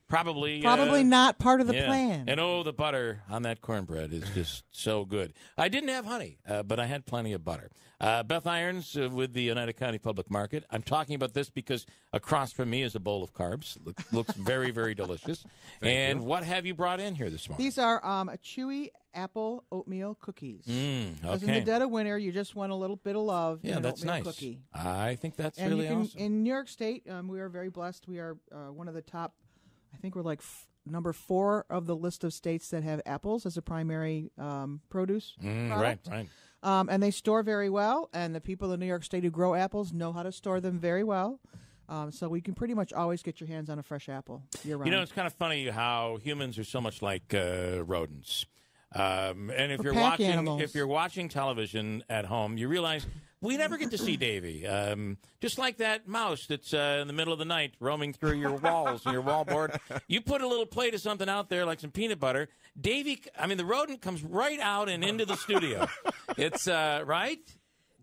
[SPEAKER 1] probably
[SPEAKER 8] not part of the plan.
[SPEAKER 1] And the butter on that cornbread is just so good. I didn't have honey, but I had plenty of butter. Beth Irons with the Oneida County Public Market. I'm talking about this because across from me is a bowl of carbs. Looks very, very delicious. And what have you brought in here this morning?
[SPEAKER 8] These are chewy apple oatmeal cookies.
[SPEAKER 1] Okay.
[SPEAKER 8] Because in the dead of winter, you just want a little bit of love in an oatmeal
[SPEAKER 1] nice.
[SPEAKER 8] Cookie.
[SPEAKER 1] I think that's
[SPEAKER 8] and
[SPEAKER 1] really awesome.
[SPEAKER 8] In New York State, we are very blessed. We are one of the top, I think we're like number 4 of the list of states that have apples as a primary produce product.
[SPEAKER 1] Right.
[SPEAKER 8] And they store very well, and the people in New York State who grow apples know how to store them very well. So we can pretty much always get your hands on a fresh apple year-round.
[SPEAKER 1] You know, it's kind of funny how humans are so much like rodents. And if you're watching television at home, you realize we never get to see Davy. Just like that mouse that's in the middle of the night roaming through your walls and your wallboard. You put a little plate of something out there like some peanut butter. Davy, the rodent comes right out and into the studio. It's right.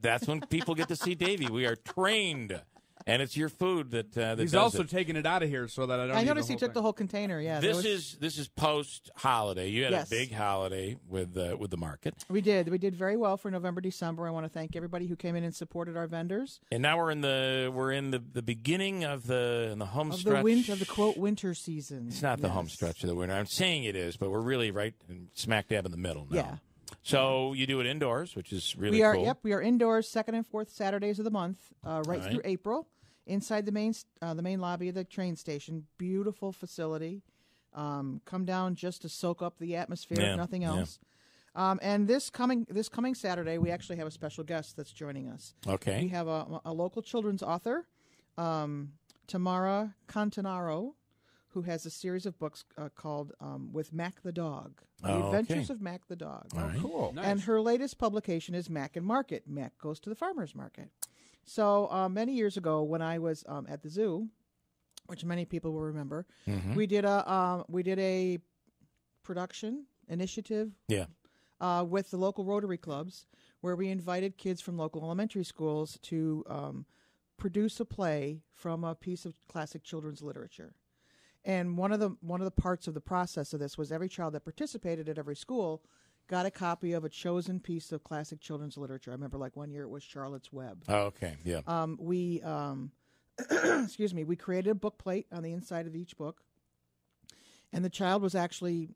[SPEAKER 1] That's when people get to see Davy. We are trained. And it's your food that
[SPEAKER 2] he's also taking it out of here so that I don't.
[SPEAKER 8] I noticed he took the whole container. Yeah,
[SPEAKER 1] this is post holiday. You had a big holiday with the market.
[SPEAKER 8] We did very well for November, December. I want to thank everybody who came in and supported our vendors.
[SPEAKER 1] And now we're in the beginning of the home stretch
[SPEAKER 8] of the quote winter season.
[SPEAKER 1] It's not the home stretch of the winter. I'm saying it is, but we're really right smack dab in the middle now.
[SPEAKER 8] Yeah.
[SPEAKER 1] So you do it indoors, which is really cool.
[SPEAKER 8] Yep, we are indoors second and fourth Saturdays of the month, right through April. Inside the main lobby of the train station, beautiful facility. Come down just to soak up the atmosphere, if nothing else. And this coming Saturday, we actually have a special guest that's joining us.
[SPEAKER 1] Okay,
[SPEAKER 8] we have a local children's author, Tamara Cantanaro, who has a series of books called "With Mac the Dog: The Adventures of Mac the Dog."
[SPEAKER 1] All right.
[SPEAKER 3] Cool.
[SPEAKER 8] Nice. And her latest publication is Mac and Market. Mac goes to the farmer's market. So many years ago, when I was at the zoo, which many people will remember, we did a production initiative with the local Rotary clubs, where we invited kids from local elementary schools to produce a play from a piece of classic children's literature. And one of the parts of the process of this was every child that participated at every school got a copy of a chosen piece of classic children's literature. I remember, like, one year it was Charlotte's Web.
[SPEAKER 1] Oh, okay, yeah.
[SPEAKER 8] We we created a book plate on the inside of each book, and the child was actually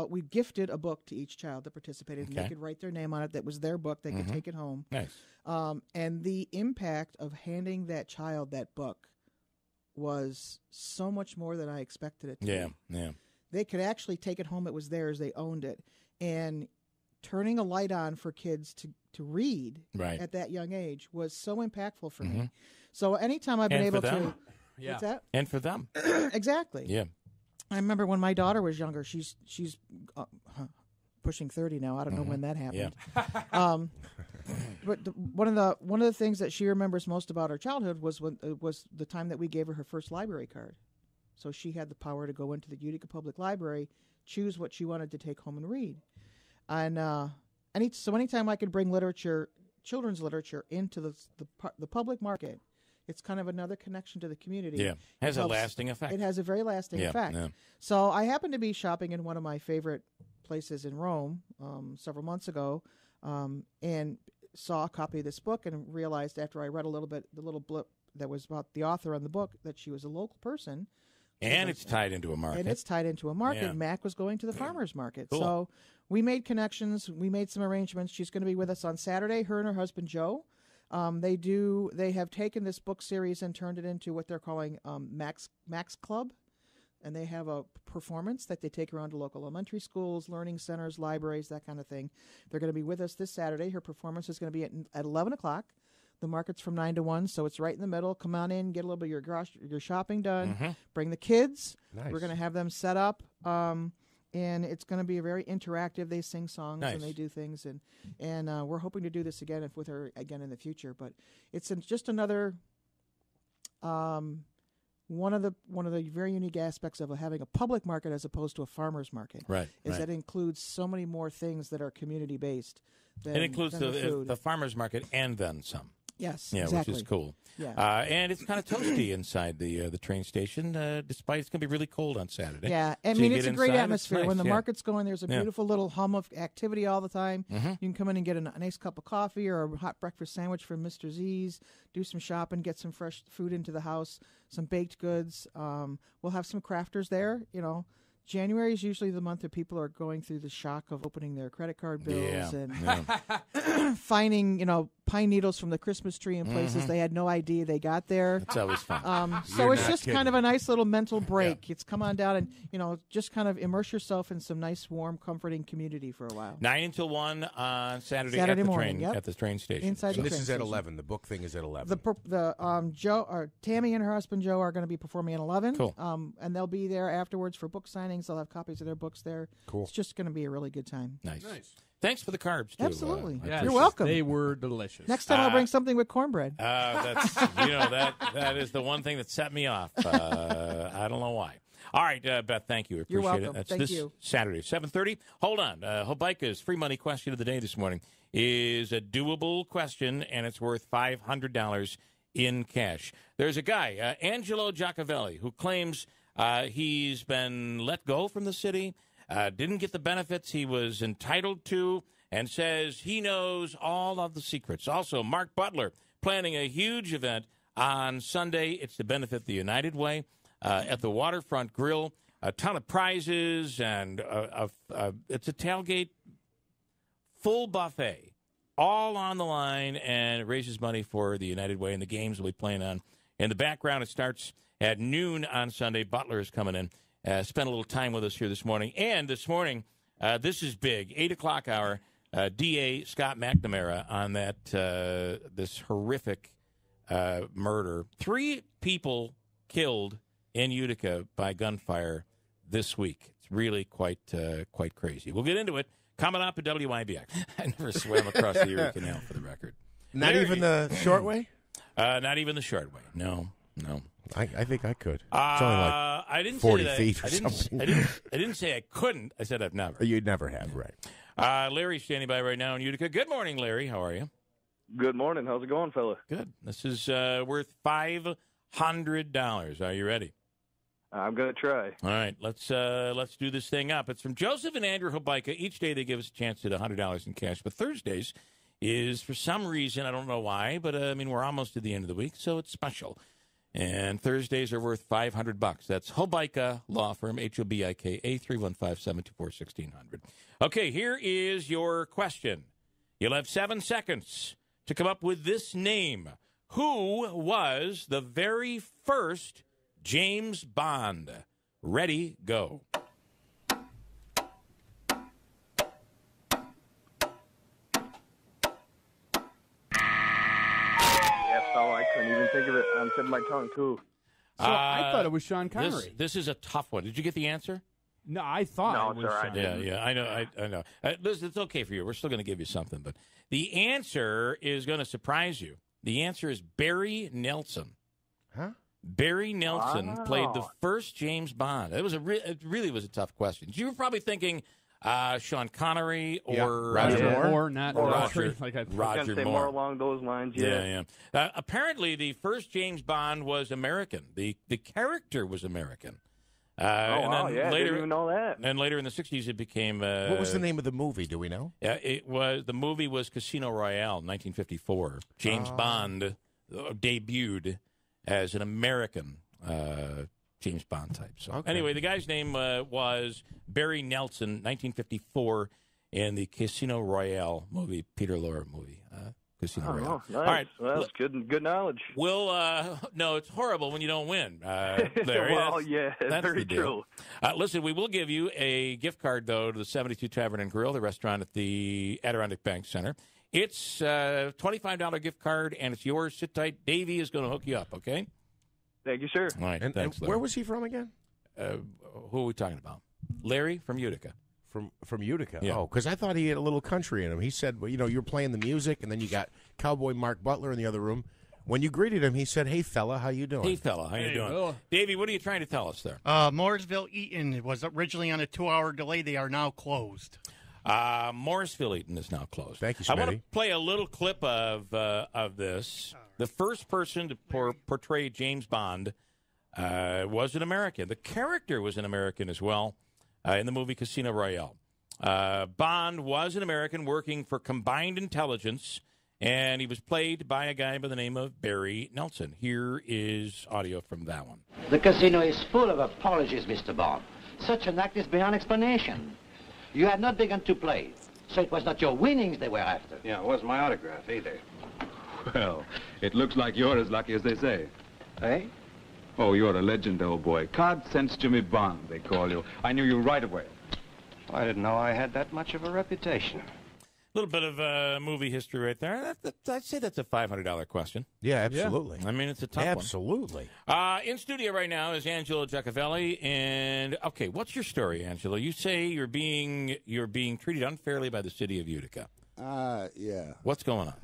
[SPEAKER 8] we gifted a book to each child that participated, and they could write their name on it. That was their book. They could take it home.
[SPEAKER 1] Nice.
[SPEAKER 8] And the impact of handing that child that book was so much more than I expected it to be.
[SPEAKER 1] Yeah.
[SPEAKER 8] They could actually take it home. It was theirs. They owned it. And turning a light on for kids to read at that young age was so impactful for me. So anytime I've been able to... What's that?
[SPEAKER 1] And for them.
[SPEAKER 8] Exactly.
[SPEAKER 1] Yeah.
[SPEAKER 8] I remember when my daughter was younger, she's pushing 30 now. I don't know when that happened.
[SPEAKER 1] Yeah.
[SPEAKER 8] But one of the things that she remembers most about her childhood was the time that we gave her first library card. So she had the power to go into the Utica Public Library, choose what she wanted to take home and read. And anytime I could bring children's literature into the public market, it's kind of another connection to the community.
[SPEAKER 1] Yeah, has a lasting effect.
[SPEAKER 8] It has a very lasting effect.
[SPEAKER 1] Yeah.
[SPEAKER 8] So I happened to be shopping in one of my favorite places in Rome several months ago, and saw a copy of this book and realized after I read a little bit, the little blip that was about the author on the book, that she was a local person.
[SPEAKER 1] And it's tied into a market.
[SPEAKER 8] And it's tied into a market.
[SPEAKER 1] Yeah.
[SPEAKER 8] Mac was going to the farmer's market.
[SPEAKER 1] Cool.
[SPEAKER 8] So we made connections. We made some arrangements. She's going to be with us on Saturday, her and her husband, Joe. They have taken this book series and turned it into what they're calling Max Club. And they have a performance that they take around to local elementary schools, learning centers, libraries, that kind of thing. They're going to be with us this Saturday. Her performance is going to be at 11 o'clock. The market's from 9 to 1, so it's right in the middle. Come on in, get a little bit of your shopping done. Bring the kids.
[SPEAKER 3] Nice.
[SPEAKER 8] We're going to have them set up, and it's going to be very interactive. They sing songs and they do things, and we're hoping to do this again with her again in the future. But it's just another one of the very unique aspects of having a public market as opposed to a farmer's market.
[SPEAKER 1] Right.
[SPEAKER 8] That it includes so many more things that are community based.
[SPEAKER 1] It includes the farmer's market and then some.
[SPEAKER 8] Yes,
[SPEAKER 1] yeah,
[SPEAKER 8] exactly.
[SPEAKER 1] Which is cool.
[SPEAKER 8] Yeah.
[SPEAKER 1] And it's kind of toasty inside the train station, despite it's going to be really cold on Saturday.
[SPEAKER 8] Yeah, I
[SPEAKER 1] So
[SPEAKER 8] mean,
[SPEAKER 1] you
[SPEAKER 8] it's a
[SPEAKER 1] get
[SPEAKER 8] great
[SPEAKER 1] inside,
[SPEAKER 8] atmosphere.
[SPEAKER 1] it's nice,
[SPEAKER 8] When the
[SPEAKER 1] yeah.
[SPEAKER 8] market's going, there's a beautiful little hum of activity all the time.
[SPEAKER 1] Mm-hmm.
[SPEAKER 8] You can come in and get a nice cup of coffee or a hot breakfast sandwich from Mr. Z's, do some shopping, get some fresh food into the house, some baked goods. We'll have some crafters there, January is usually the month that people are going through the shock of opening their credit card bills and finding, pine needles from the Christmas tree in places they had no idea they got there.
[SPEAKER 1] It's always fun.
[SPEAKER 8] So it's just kind of a nice little mental break. It's come on down and, just kind of immerse yourself in some nice, warm, comforting community for a while.
[SPEAKER 1] 9 until 1 on Saturday
[SPEAKER 8] morning,
[SPEAKER 1] at the train station.
[SPEAKER 8] Inside
[SPEAKER 3] So
[SPEAKER 8] the
[SPEAKER 3] this
[SPEAKER 8] train
[SPEAKER 3] is at
[SPEAKER 8] station.
[SPEAKER 3] 11. The book thing is at 11.
[SPEAKER 8] Tammy and her husband Joe are going to be performing at 11.
[SPEAKER 1] Cool.
[SPEAKER 8] And they'll be there afterwards for book signings. They'll have copies of their books there.
[SPEAKER 3] Cool.
[SPEAKER 8] It's just going to be a really good time.
[SPEAKER 1] Nice. Thanks for the carbs, too.
[SPEAKER 8] Absolutely.
[SPEAKER 2] Yes,
[SPEAKER 8] You're welcome.
[SPEAKER 2] They were delicious.
[SPEAKER 8] Next time I'll bring something with cornbread.
[SPEAKER 1] That's that is the one thing that set me off. I don't know why. All right, Beth, thank you. Appreciate
[SPEAKER 8] You're welcome.
[SPEAKER 1] it. That's
[SPEAKER 8] Thank
[SPEAKER 1] this
[SPEAKER 8] you.
[SPEAKER 1] Saturday, 7:30. Hold on. Hobica's free money question of the day this morning is a doable question, and it's worth $500 in cash. There's a guy, Angelo Giacovelli, who claims he's been let go from the city, didn't get the benefits he was entitled to, and says he knows all of the secrets. Also, Mark Butler planning a huge event on Sunday. It's to benefit the United Way at the Waterfront Grill. A ton of prizes, and it's a tailgate, full buffet, all on the line, and it raises money for the United Way, and the games will be playing on. In the background, it starts at noon on Sunday. Butler is coming in. Spent a little time with us here this morning. And this morning, this is big, 8 o'clock hour, DA Scott McNamara on that this horrific murder. 3 people killed in Utica by gunfire this week. It's really quite crazy. We'll get into it coming up at WIBX. I never swam across the Erie Canal, for the record.
[SPEAKER 3] Not even the short way?
[SPEAKER 1] Not even the short way. No.
[SPEAKER 3] I think I could. It's only like
[SPEAKER 1] I didn't
[SPEAKER 3] 40
[SPEAKER 1] say that.
[SPEAKER 3] feet or something.
[SPEAKER 1] I didn't say I couldn't. I said I've never.
[SPEAKER 3] You'd never have, right.
[SPEAKER 1] Larry's standing by right now in Utica. Good morning, Larry. How are you?
[SPEAKER 9] Good morning. How's it going, fella?
[SPEAKER 1] Good. This is worth $500. Are you ready?
[SPEAKER 9] I'm going to try.
[SPEAKER 1] All right. Let's do this thing up. It's from Joseph and Andrew Hobica. Each day they give us a chance at $100 in cash. But Thursdays is, for some reason, I don't know why, but we're almost to the end of the week, so it's special. And Thursdays are worth $500. That's Hobica Law Firm, HOBIKA, 315-724-1600. Okay, here is your question. You'll have 7 seconds to come up with this name. Who was the very first James Bond? Ready, go.
[SPEAKER 9] I couldn't even think of it on the tip of my tongue, too.
[SPEAKER 2] So I thought it was Sean Connery.
[SPEAKER 1] This is a tough one. Did you get the answer?
[SPEAKER 2] No, I thought
[SPEAKER 9] No,
[SPEAKER 2] it was
[SPEAKER 9] it's all right.
[SPEAKER 2] Sean.
[SPEAKER 1] Yeah, I know. I know. Listen, it's okay for you. We're still going to give you something, but the answer is going to surprise you. The answer is Barry Nelson.
[SPEAKER 3] Huh?
[SPEAKER 1] Barry Nelson played the
[SPEAKER 9] Wow.
[SPEAKER 1] first James Bond. It really was a tough question. You were probably thinking Sean Connery or
[SPEAKER 3] Yeah, Roger
[SPEAKER 9] Moore.
[SPEAKER 2] Or not
[SPEAKER 1] Or
[SPEAKER 2] Roger,
[SPEAKER 1] Roger.
[SPEAKER 2] like I
[SPEAKER 9] I was
[SPEAKER 1] Roger
[SPEAKER 9] going to say
[SPEAKER 1] Moore.
[SPEAKER 9] more along those lines.
[SPEAKER 1] Yeah. Apparently, the first James Bond was American. The character was American.
[SPEAKER 9] Oh,
[SPEAKER 1] and
[SPEAKER 9] wow.
[SPEAKER 1] then
[SPEAKER 9] Yeah,
[SPEAKER 1] later,
[SPEAKER 9] didn't even know that.
[SPEAKER 1] And later in the 60s, it became...
[SPEAKER 3] What was the name of the movie? Do we know?
[SPEAKER 1] Yeah, the movie was Casino Royale, 1954. James Bond debuted as an American James Bond type. So
[SPEAKER 3] Okay.
[SPEAKER 1] anyway, the guy's name was Barry Nelson, 1954, in the Casino Royale movie, Peter Lorre movie. Casino Royale.
[SPEAKER 9] Nice.
[SPEAKER 1] All right.
[SPEAKER 9] Well, that's good knowledge.
[SPEAKER 1] We'll no, it's horrible when you don't win. Larry.
[SPEAKER 9] Well,
[SPEAKER 1] That's-
[SPEAKER 9] yeah,
[SPEAKER 1] that's
[SPEAKER 9] very
[SPEAKER 1] the deal.
[SPEAKER 9] true.
[SPEAKER 1] Listen, we will give you a gift card though to the 72 Tavern and Grill, the restaurant at the Adirondack Bank Center. It's a $25 gift card, and it's yours. Sit tight. Davey is going to hook you up. Okay.
[SPEAKER 9] Thank you, sir.
[SPEAKER 1] All right.
[SPEAKER 3] And
[SPEAKER 1] thanks.
[SPEAKER 3] where
[SPEAKER 1] Larry.
[SPEAKER 3] was he from again?
[SPEAKER 1] Who are we talking about? Larry from Utica.
[SPEAKER 3] From Utica.
[SPEAKER 1] Yeah.
[SPEAKER 3] Oh, because I thought he had a little country in him. He said, well, you were playing the music, and then you got Cowboy Mark Butler in the other room. When you greeted him, he said, "Hey, fella, how you doing?"
[SPEAKER 1] Hey, fella, how you doing?
[SPEAKER 2] Bill.
[SPEAKER 1] Davey, what are you trying to tell us there?
[SPEAKER 5] Mooresville Eaton was originally on a 2-hour delay. They are now closed.
[SPEAKER 1] Morrisville Eaton is now closed.
[SPEAKER 3] Thank you,
[SPEAKER 1] I want to
[SPEAKER 3] Smitty.
[SPEAKER 1] play a little clip of this. The first person to portray James Bond was an American. The character was an American as well in the movie Casino Royale. Bond was an American working for Combined Intelligence, and he was played by a guy by the name of Barry Nelson. Here is audio from that one.
[SPEAKER 10] The casino is full of apologies, Mr. Bond. Such an act is beyond explanation. You had not begun to play, so it was not your winnings they were after.
[SPEAKER 11] Yeah, it wasn't my autograph either. Well, it looks like you're as lucky as they say.
[SPEAKER 10] Eh?
[SPEAKER 11] Oh, you're a legend, old boy. Cod Sense Jimmy Bond, they call you. I knew you right away.
[SPEAKER 10] I didn't know I had that much of a reputation.
[SPEAKER 1] A little bit of movie history right there. I'd say that's a $500 question.
[SPEAKER 3] Yeah, absolutely.
[SPEAKER 1] I mean, it's a tough
[SPEAKER 3] Absolutely.
[SPEAKER 1] one. In studio right now is Angela Giacovelli. And, okay, what's your story, Angela? You say you're being treated unfairly by the city of Utica.
[SPEAKER 12] Yeah.
[SPEAKER 1] What's going on?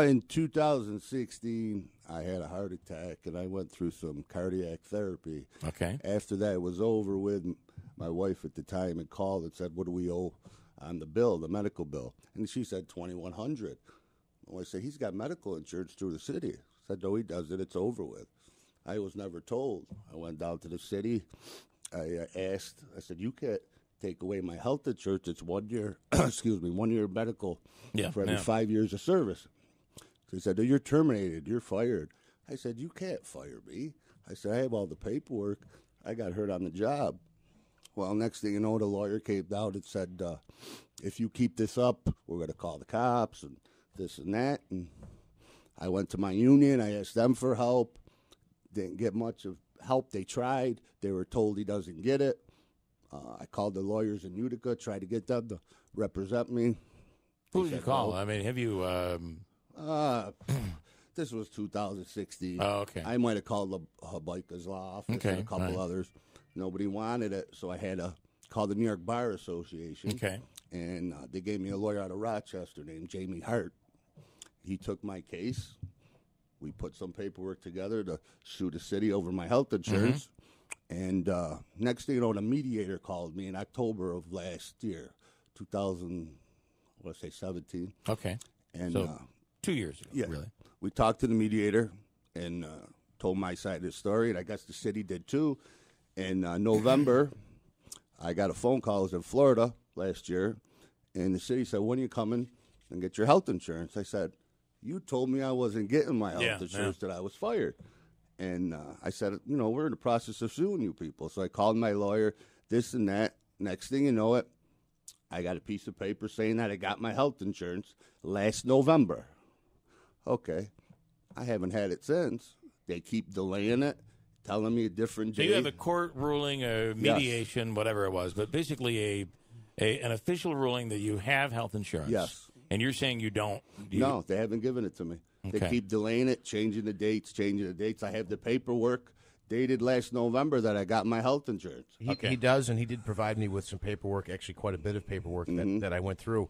[SPEAKER 12] In 2016, I had a heart attack, and I went through some cardiac therapy.
[SPEAKER 1] Okay.
[SPEAKER 12] After that was over with, my wife at the time had called and said, "What do we owe on the bill, the medical bill?" And she said $2,100. Well, I said, "He's got medical insurance through the city." I said, "No, he doesn't. It's over with." I was never told. I went down to the city. I asked. I said, "You can't take away my health insurance. It's 1 year, 1 year medical for every 5 years of service." So he said, "Oh, you're terminated. You're fired." I said, "You can't fire me." I said, "I have all the paperwork. I got hurt on the job." Well, next thing you know, the lawyer came down and said, "If you keep this up, we're going to call the cops and this and that." And I went to my union. I asked them for help. Didn't get much of help. They tried. They were told he doesn't get it. I called the lawyers in Utica, tried to get them to represent me.
[SPEAKER 1] Who did you call? I mean, have you...
[SPEAKER 12] This was 2016.
[SPEAKER 1] Oh, okay.
[SPEAKER 12] I might have called the Habaika's law office and a couple others. Nobody wanted it, so I had to call the New York Bar Association.
[SPEAKER 1] Okay.
[SPEAKER 12] And they gave me a lawyer out of Rochester named Jamie Hart. He took my case. We put some paperwork together to sue the city over my health insurance. And next thing you know, the mediator called me in October of last year, 2017.
[SPEAKER 1] Okay.
[SPEAKER 12] And
[SPEAKER 1] so 2 years ago,
[SPEAKER 12] yeah,
[SPEAKER 1] really.
[SPEAKER 12] We talked to the mediator and told my side of the story, and I guess the city did too. In November, I got a phone call. I was in Florida last year, and the city said, "When are you coming and get your health insurance?" I said, "You told me I wasn't getting my health insurance, that I was fired." And I said, "We're in the process of suing you people." So I called my lawyer, this and that. Next thing you know it, I got a piece of paper saying that I got my health insurance last November. Okay. I haven't had it since. They keep delaying it, telling me a different
[SPEAKER 1] So
[SPEAKER 12] date.
[SPEAKER 1] you have a court ruling, a mediation, whatever it was, but basically an official ruling that you have health insurance.
[SPEAKER 12] Yes.
[SPEAKER 1] And you're saying you don't.
[SPEAKER 12] No, they haven't given it to me.
[SPEAKER 1] Okay.
[SPEAKER 12] They keep delaying it, changing the dates. I have the paperwork dated last November that I got my health insurance.
[SPEAKER 3] He does, and he did provide me with some paperwork, actually quite a bit of paperwork that I went through.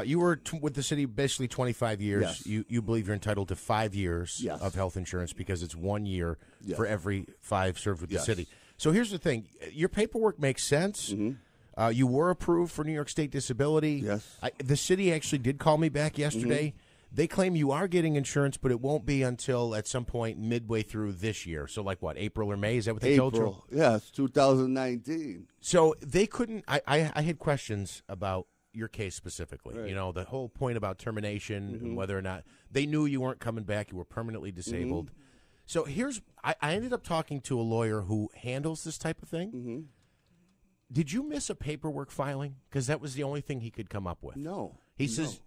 [SPEAKER 3] You were with the city basically 25 years.
[SPEAKER 12] Yes.
[SPEAKER 3] You believe you're entitled to 5 years
[SPEAKER 12] Yes.
[SPEAKER 3] of health insurance because it's 1 year
[SPEAKER 12] Yes.
[SPEAKER 3] for every 5 served with
[SPEAKER 12] Yes.
[SPEAKER 3] the city. So here's the thing. Your paperwork makes sense. You were approved for New York State disability.
[SPEAKER 12] Yes.
[SPEAKER 3] The city actually did call me back yesterday. They claim you are getting insurance, but it won't be until at some point midway through this year. So like what, April or May? Is that what they told you?
[SPEAKER 12] April. Yes, 2019.
[SPEAKER 3] So they couldn't. I had questions about your case specifically.
[SPEAKER 12] Right.
[SPEAKER 3] You know, the whole point about termination and whether or not they knew you weren't coming back, you were permanently disabled. So here's, I ended up talking to a lawyer who handles this type of thing. Did you miss a paperwork filing? Because that was the only thing he could come up with.
[SPEAKER 12] No.
[SPEAKER 3] He says,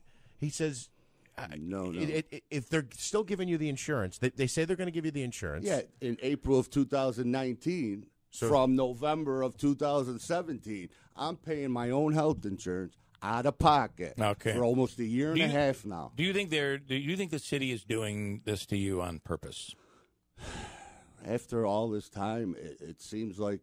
[SPEAKER 12] no.
[SPEAKER 3] If they're still giving you the insurance, they say they're going to give you the insurance.
[SPEAKER 12] Yeah, in April of 2019, from November of 2017, I'm paying my own health insurance out of pocket for almost a year and a half now.
[SPEAKER 1] Do you think the city is doing this to you on purpose?
[SPEAKER 12] After all this time, it seems like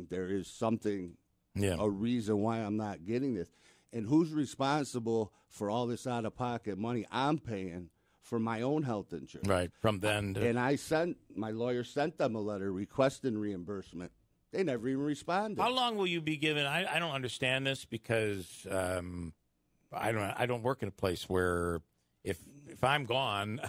[SPEAKER 12] there is something, a reason why I'm not getting this. And who's responsible for all this out-of-pocket money I'm paying for my own health insurance?
[SPEAKER 1] Right, from then.
[SPEAKER 12] And my lawyer sent them a letter requesting reimbursement. They never even responded.
[SPEAKER 1] How long will you be given? I don't understand this because I don't work in a place where if I'm gone,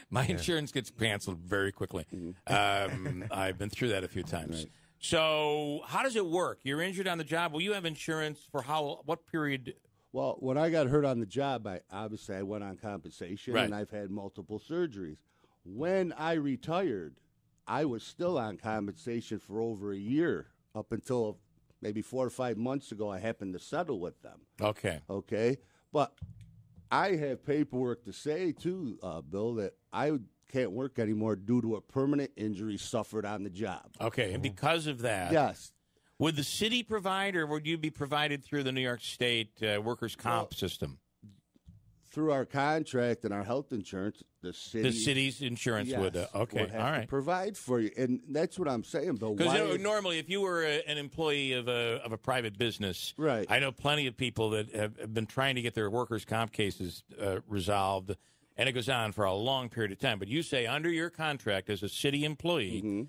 [SPEAKER 1] my insurance gets canceled very quickly. I've been through that a few times.
[SPEAKER 12] Right.
[SPEAKER 1] So how does it work? You're injured on the job. Will you have insurance for what period?
[SPEAKER 12] Well, when I got hurt on the job, I went on compensation,
[SPEAKER 1] Right.
[SPEAKER 12] and I've had multiple surgeries. When I retired, I was still on compensation for over a year, up until maybe 4 or 5 months ago. I happened to settle with them. Okay? But I have paperwork to say, too, Bill, that I can't work anymore due to a permanent injury suffered on the job.
[SPEAKER 1] Okay, and because of that,
[SPEAKER 12] yes.
[SPEAKER 1] Would the city provide, or would you be provided through the New York State workers' comp system?
[SPEAKER 12] Through our contract and our health insurance, the
[SPEAKER 1] city's insurance would have to
[SPEAKER 12] provide for you, and that's what I'm saying, Bill.
[SPEAKER 1] Because normally, if you were an employee of a private business,
[SPEAKER 12] right?
[SPEAKER 1] I know plenty of people that have been trying to get their workers' comp cases resolved, and it goes on for a long period of time. But you say under your contract as a city employee,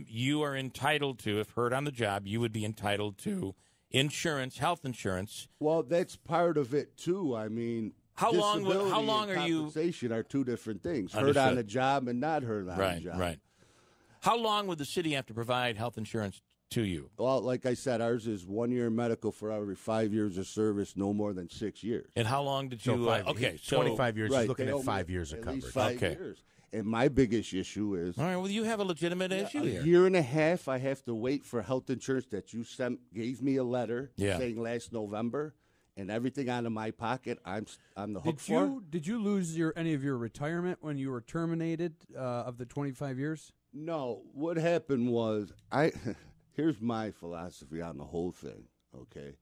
[SPEAKER 1] you are entitled to, if hurt on the job, you would be entitled to insurance, health insurance.
[SPEAKER 12] Well, that's part of it too. I mean,
[SPEAKER 1] how long
[SPEAKER 12] and
[SPEAKER 1] are you?
[SPEAKER 12] Compensation are two different things.
[SPEAKER 1] Understood.
[SPEAKER 12] Hurt on the job and not hurt on the job.
[SPEAKER 1] Right. How long would the city have to provide health insurance to you?
[SPEAKER 12] Well, like I said, ours is 1 year medical for every 5 years of service, no more than 6 years.
[SPEAKER 1] And how long did you?
[SPEAKER 3] So 25 years.
[SPEAKER 12] Right,
[SPEAKER 3] He's looking at 5 years of
[SPEAKER 12] at
[SPEAKER 3] coverage.
[SPEAKER 12] Least 5 years. And my biggest issue is,
[SPEAKER 1] all right. Well, you have a legitimate issue here.
[SPEAKER 12] A year and a half, I have to wait for health insurance that you gave me a letter saying last November, and everything out of my pocket, I'm the hook for.
[SPEAKER 2] Did you lose any of your retirement when you were terminated of the 25 years?
[SPEAKER 12] No. What happened was here's my philosophy on the whole thing. Okay,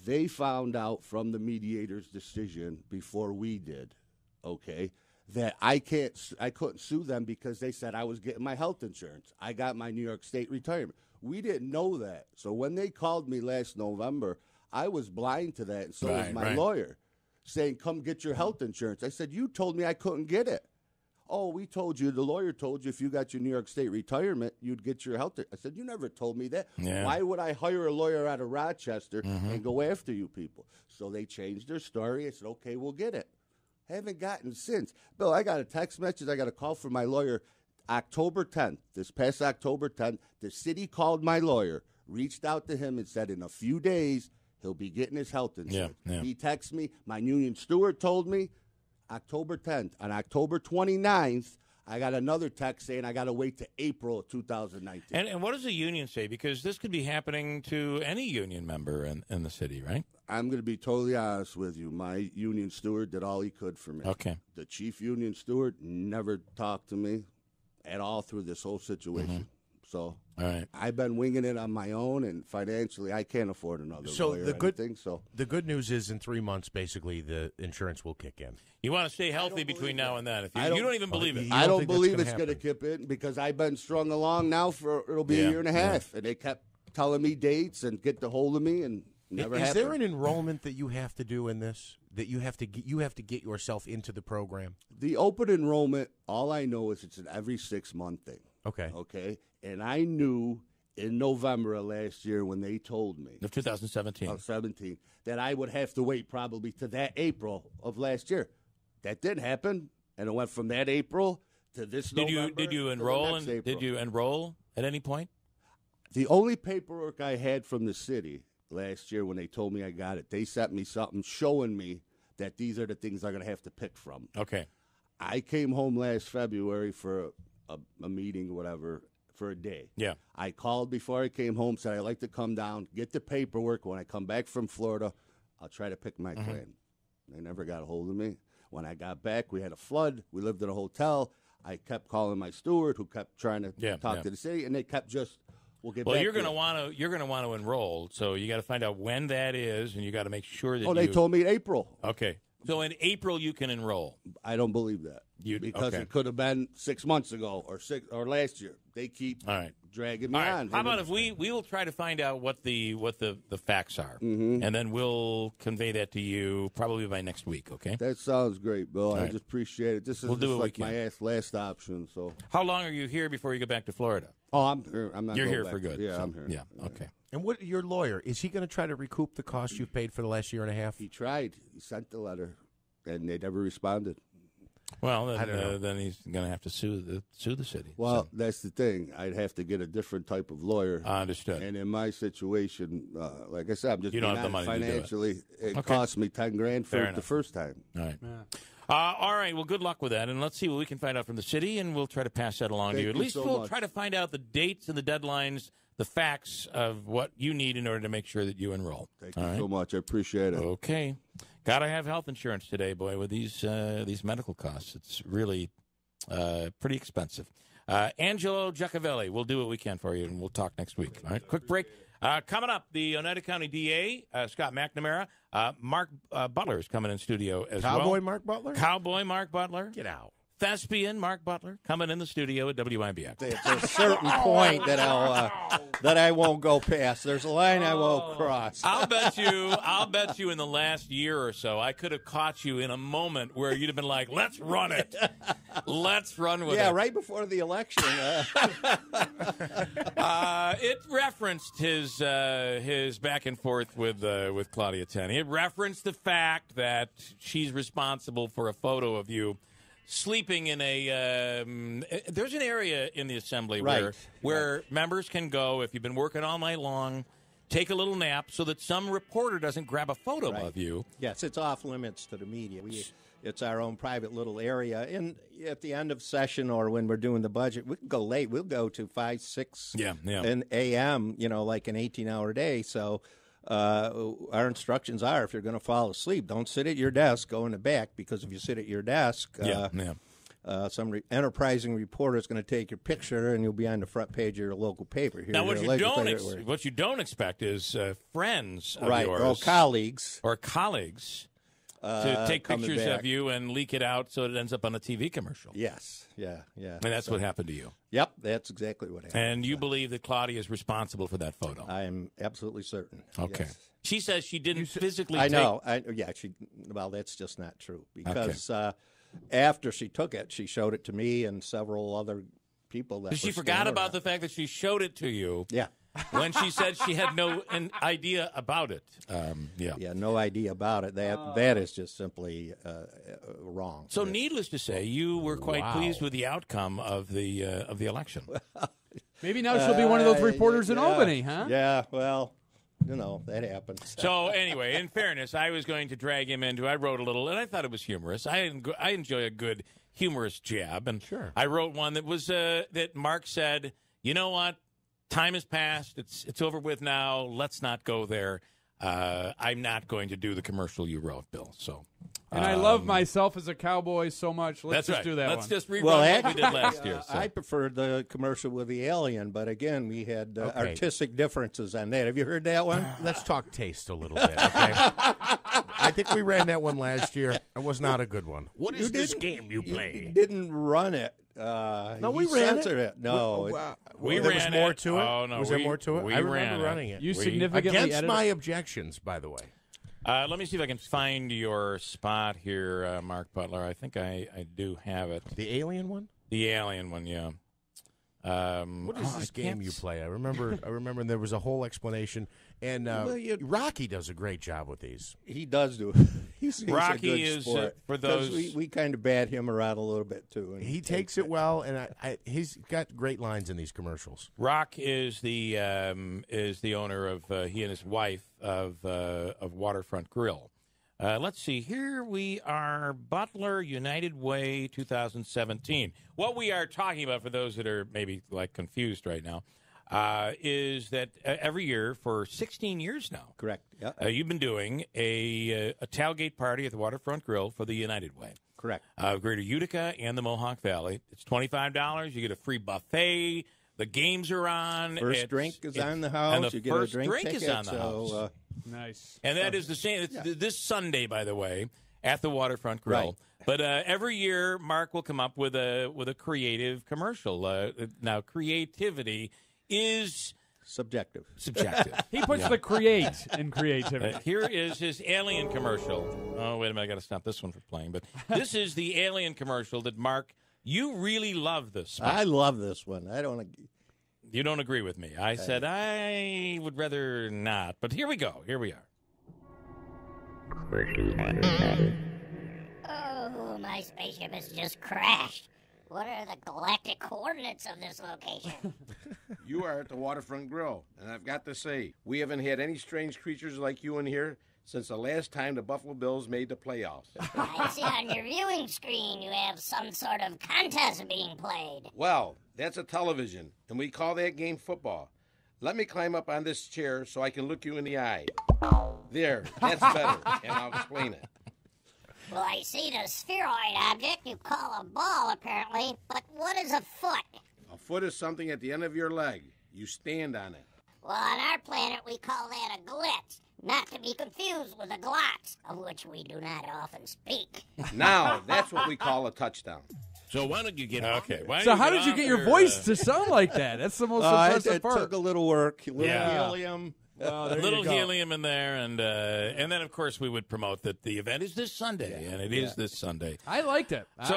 [SPEAKER 12] they found out from the mediator's decision before we did. Okay. That I couldn't sue them because they said I was getting my health insurance. I got my New York State retirement. We didn't know that. So when they called me last November, I was blind to that, and so was my lawyer, saying, come get your health insurance. I said, you told me I couldn't get it. Oh, we told you, the lawyer told you if you got your New York State retirement, you'd get your health. I said, you never told me that.
[SPEAKER 1] Yeah.
[SPEAKER 12] Why would I hire a lawyer out of Rochester and go after you people? So they changed their story. I said, okay, we'll get it. Haven't gotten since. Bill, I got a text message. I got a call from my lawyer October 10th. This past October 10th, the city called my lawyer, reached out to him and said in a few days he'll be getting his health insurance.
[SPEAKER 1] Yeah.
[SPEAKER 12] He texted me. My union steward told me October 10th. On October 29th, I got another text saying I got to wait to April of 2019.
[SPEAKER 1] And what does the union say? Because this could be happening to any union member in the city, right?
[SPEAKER 12] I'm going to be totally honest with you. My union steward did all he could for me.
[SPEAKER 1] Okay.
[SPEAKER 12] The chief union steward never talked to me at all through this whole situation. So
[SPEAKER 1] all right.
[SPEAKER 12] I've been winging it on my own, and financially, I can't afford another lawyer or anything. So
[SPEAKER 3] the good news is, in 3 months, basically, the insurance will kick in.
[SPEAKER 1] You want to stay healthy between now and then. If you don't even believe it.
[SPEAKER 3] I
[SPEAKER 12] don't believe it's going to kick in because I've been strung along now for it'll be a year and a half, and they kept telling me dates and get the hold of me, and never happened.
[SPEAKER 3] Is there an enrollment that you have to do in this? That you have to get yourself into the program?
[SPEAKER 12] The open enrollment, all I know is it's an every 6 month thing.
[SPEAKER 3] Okay.
[SPEAKER 12] And I knew in November of last year when they told me.
[SPEAKER 1] Of 2017.
[SPEAKER 12] Of 17. That I would have to wait probably to that April of last year. That didn't happen. And it went from that April to this November.
[SPEAKER 1] Did you enroll? Did you enroll at any point?
[SPEAKER 12] The only paperwork I had from the city last year when they told me I got it, they sent me something showing me that these are the things I'm going to have to pick from.
[SPEAKER 1] Okay.
[SPEAKER 12] I came home last February for a meeting or whatever for a day.
[SPEAKER 1] Yeah.
[SPEAKER 12] I called before I came home, said I'd like to come down, get the paperwork. When I come back from Florida, I'll try to pick my plan. They never got a hold of me. When I got back, we had a flood. We lived in a hotel. I kept calling my steward, who kept trying to talk to the city, and they kept just, we'll get back.
[SPEAKER 1] Well, you're going to want to enroll, so you got to find out when that is, and you got to make sure that.
[SPEAKER 12] They told me April.
[SPEAKER 1] Okay. So in April you can enroll.
[SPEAKER 12] I don't believe that because it could have been 6 months ago or last year. They keep dragging me on.
[SPEAKER 1] How about if we will try to find out what the facts are, and then we'll convey that to you probably by next week. Okay.
[SPEAKER 12] That sounds great, Bill. I just appreciate it. This is
[SPEAKER 1] do
[SPEAKER 12] like my last option. So
[SPEAKER 1] how long are you here before you go back to Florida?
[SPEAKER 12] Oh, I'm here. I'm not.
[SPEAKER 1] You're here
[SPEAKER 12] back
[SPEAKER 1] for good.
[SPEAKER 12] Yeah,
[SPEAKER 1] so,
[SPEAKER 12] I'm here.
[SPEAKER 1] Yeah. Okay.
[SPEAKER 3] And what your lawyer, is he going to try to recoup the cost you've paid for the last year and a half?
[SPEAKER 12] He tried. He sent the letter, and they never responded.
[SPEAKER 1] Well, then he's going to have to sue the city.
[SPEAKER 12] Well, that's the thing. I'd have to get a different type of lawyer.
[SPEAKER 1] I understood.
[SPEAKER 12] And in my situation, like I said, I'm just
[SPEAKER 1] you don't have the money
[SPEAKER 12] financially.
[SPEAKER 1] To do it.
[SPEAKER 12] It cost me $10,000 for the first time.
[SPEAKER 1] All right. All right. Well, good luck with that, and let's see what we can find out from the city, and we'll try to pass that along to you. At least we'll try to find out the dates and the deadlines, the facts of what you need in order to make sure that you enroll.
[SPEAKER 12] Thank you so much. I appreciate it.
[SPEAKER 1] Okay. Got to have health insurance today, boy, with these medical costs. It's really pretty expensive. Angelo Giacovelli, we'll do what we can for you, and we'll talk next week. All right, quick break. Coming up, the Oneida County DA, Scott McNamara. Mark Butler is coming in studio as well.
[SPEAKER 3] Cowboy Mark Butler?
[SPEAKER 1] Cowboy Mark Butler.
[SPEAKER 3] Get out.
[SPEAKER 1] Thespian Mark Butler coming in the studio at WIBX.
[SPEAKER 13] There's a certain point that I won't go past. There's a line I won't cross.
[SPEAKER 1] I'll bet you in the last year or so, I could have caught you in a moment where you'd have been like, "Let's run it, let's run with it."
[SPEAKER 13] Yeah, right before the election.
[SPEAKER 1] It referenced his back and forth with Claudia Tenney. It referenced the fact that she's responsible for a photo of you sleeping in a there's an area in the assembly where members can go if you've been working all night long, take a little nap so that some reporter doesn't grab a photo of you.
[SPEAKER 13] Yes, it's off limits to the media. It's our own private little area. And at the end of session or when we're doing the budget, we can go late. We'll go to 5, 6 in a.m., like an 18-hour day. So our instructions are, if you're going to fall asleep, don't sit at your desk, go in the back, because if you sit at your desk, some enterprising reporter is going to take your picture and you'll be on the front page of your local paper. Here,
[SPEAKER 1] now, what you don't expect is friends of yours.
[SPEAKER 13] Or colleagues.
[SPEAKER 1] To take pictures of you and leak it out so it ends up on a TV commercial.
[SPEAKER 13] Yes, yeah.
[SPEAKER 1] And that's what happened to you.
[SPEAKER 13] Yep, that's exactly what happened.
[SPEAKER 1] And you believe that Claudia is responsible for that photo?
[SPEAKER 13] I am absolutely certain.
[SPEAKER 1] Okay.
[SPEAKER 13] Yes.
[SPEAKER 1] She says she didn't physically
[SPEAKER 13] I know. Well, that's just not true. Because after she took it, she showed it to me and several other people.
[SPEAKER 1] She forgot about the fact that she showed it to you.
[SPEAKER 13] Yeah.
[SPEAKER 1] When she said she had no idea about it.
[SPEAKER 13] No idea about it. That is just simply wrong.
[SPEAKER 1] So, needless to say, you were quite pleased with the outcome of the election.
[SPEAKER 2] Maybe now she'll be one of those reporters in Albany, huh?
[SPEAKER 13] Yeah, well, that happens.
[SPEAKER 1] So, anyway, in fairness, I was going to drag him into. I wrote a little, and I thought it was humorous. I enjoy a good humorous jab, and I wrote one that was that Mark said, "You know what? Time has passed. It's over with now. Let's not go there." I'm not going to do the commercial you wrote, Bill. So,
[SPEAKER 2] and I love myself as a cowboy so much. Let's
[SPEAKER 1] that's
[SPEAKER 2] just
[SPEAKER 1] right.
[SPEAKER 2] do that
[SPEAKER 1] Let's
[SPEAKER 2] one.
[SPEAKER 1] just rerun what we did last year. So.
[SPEAKER 13] I preferred the commercial with the alien, but again, we had artistic differences on that. Have you heard that one?
[SPEAKER 3] Let's talk taste a little bit, okay? I think we ran that one last year. It was not a good one. What is this game you play?
[SPEAKER 13] You didn't run it.
[SPEAKER 3] No, we ran
[SPEAKER 13] it. No,
[SPEAKER 1] we
[SPEAKER 3] there
[SPEAKER 1] ran
[SPEAKER 3] was more
[SPEAKER 1] it.
[SPEAKER 3] to it.
[SPEAKER 1] Oh, no,
[SPEAKER 3] was there more to it?
[SPEAKER 1] We
[SPEAKER 3] I
[SPEAKER 1] ran
[SPEAKER 3] remember running it.
[SPEAKER 2] You significantly
[SPEAKER 3] against my objections, by the way.
[SPEAKER 1] Let me see if I can find your spot here, Mark Butler. I think I do have it.
[SPEAKER 3] The alien one?
[SPEAKER 1] The alien one, yeah.
[SPEAKER 3] What is this game you play? I remember there was a whole explanation, and Rocky does a great job with these.
[SPEAKER 13] He does do. He's
[SPEAKER 1] Rocky
[SPEAKER 13] a good
[SPEAKER 1] is
[SPEAKER 13] sport.
[SPEAKER 1] for those.
[SPEAKER 13] We kind of bat him around a little bit too.
[SPEAKER 3] He takes it well, and he's got great lines in these commercials.
[SPEAKER 1] Rock is the owner of he and his wife of Waterfront Grill. Let's see. Here we are, Butler United Way 2017. What we are talking about, for those that are maybe like confused right now, is that every year for 16 years now,
[SPEAKER 13] correct? Yeah.
[SPEAKER 1] You've been doing a tailgate party at the Waterfront Grill for the United Way.
[SPEAKER 13] Correct.
[SPEAKER 1] Greater Utica and the Mohawk Valley. It's $25. You get a free buffet. The games are on.
[SPEAKER 13] First drink is on the house.
[SPEAKER 1] And the
[SPEAKER 13] you get
[SPEAKER 1] first
[SPEAKER 13] a drink
[SPEAKER 1] drink
[SPEAKER 13] ticket,
[SPEAKER 1] is on the house.
[SPEAKER 2] Nice.
[SPEAKER 1] And that is the same. It's this Sunday, by the way, at the Waterfront Grill.
[SPEAKER 13] Right.
[SPEAKER 1] But every year, Mark will come up with a creative commercial. Now, creativity is
[SPEAKER 13] subjective.
[SPEAKER 2] He puts the create in creativity.
[SPEAKER 1] Here is his alien commercial. Oh, wait a minute. I got to stop this one from playing. But this is the alien commercial that, Mark, you really love this one.
[SPEAKER 13] I love this one.
[SPEAKER 1] You don't agree with me. I said I would rather not. But here we go. Here we are.
[SPEAKER 14] Oh, my spaceship has just crashed. What are the galactic coordinates of this location?
[SPEAKER 15] You are at the Waterfront Grill, and I've got to say, we haven't had any strange creatures like you in here since the last time the Buffalo Bills made the playoffs.
[SPEAKER 14] I see on your viewing screen you have some sort of contest being played.
[SPEAKER 15] Well, that's a television, and we call that game football. Let me climb up on this chair so I can look you in the eye. There, that's better, and I'll explain it.
[SPEAKER 14] Well, I see the spheroid object you call a ball, apparently, but what is a foot?
[SPEAKER 15] A foot is something at the end of your leg. You stand on it.
[SPEAKER 14] Well, on our planet, we call that a glitz, not to be confused with a glotz, of which we do not often speak.
[SPEAKER 15] Now, that's what we call a touchdown.
[SPEAKER 1] So why don't you get
[SPEAKER 2] okay? So how did you get your voice to sound like that? That's the most impressive part.
[SPEAKER 13] It took a little work, helium.
[SPEAKER 1] A little helium in there, and then of course we would promote that the event is this Sunday, and it is this Sunday.
[SPEAKER 2] I liked it.
[SPEAKER 1] So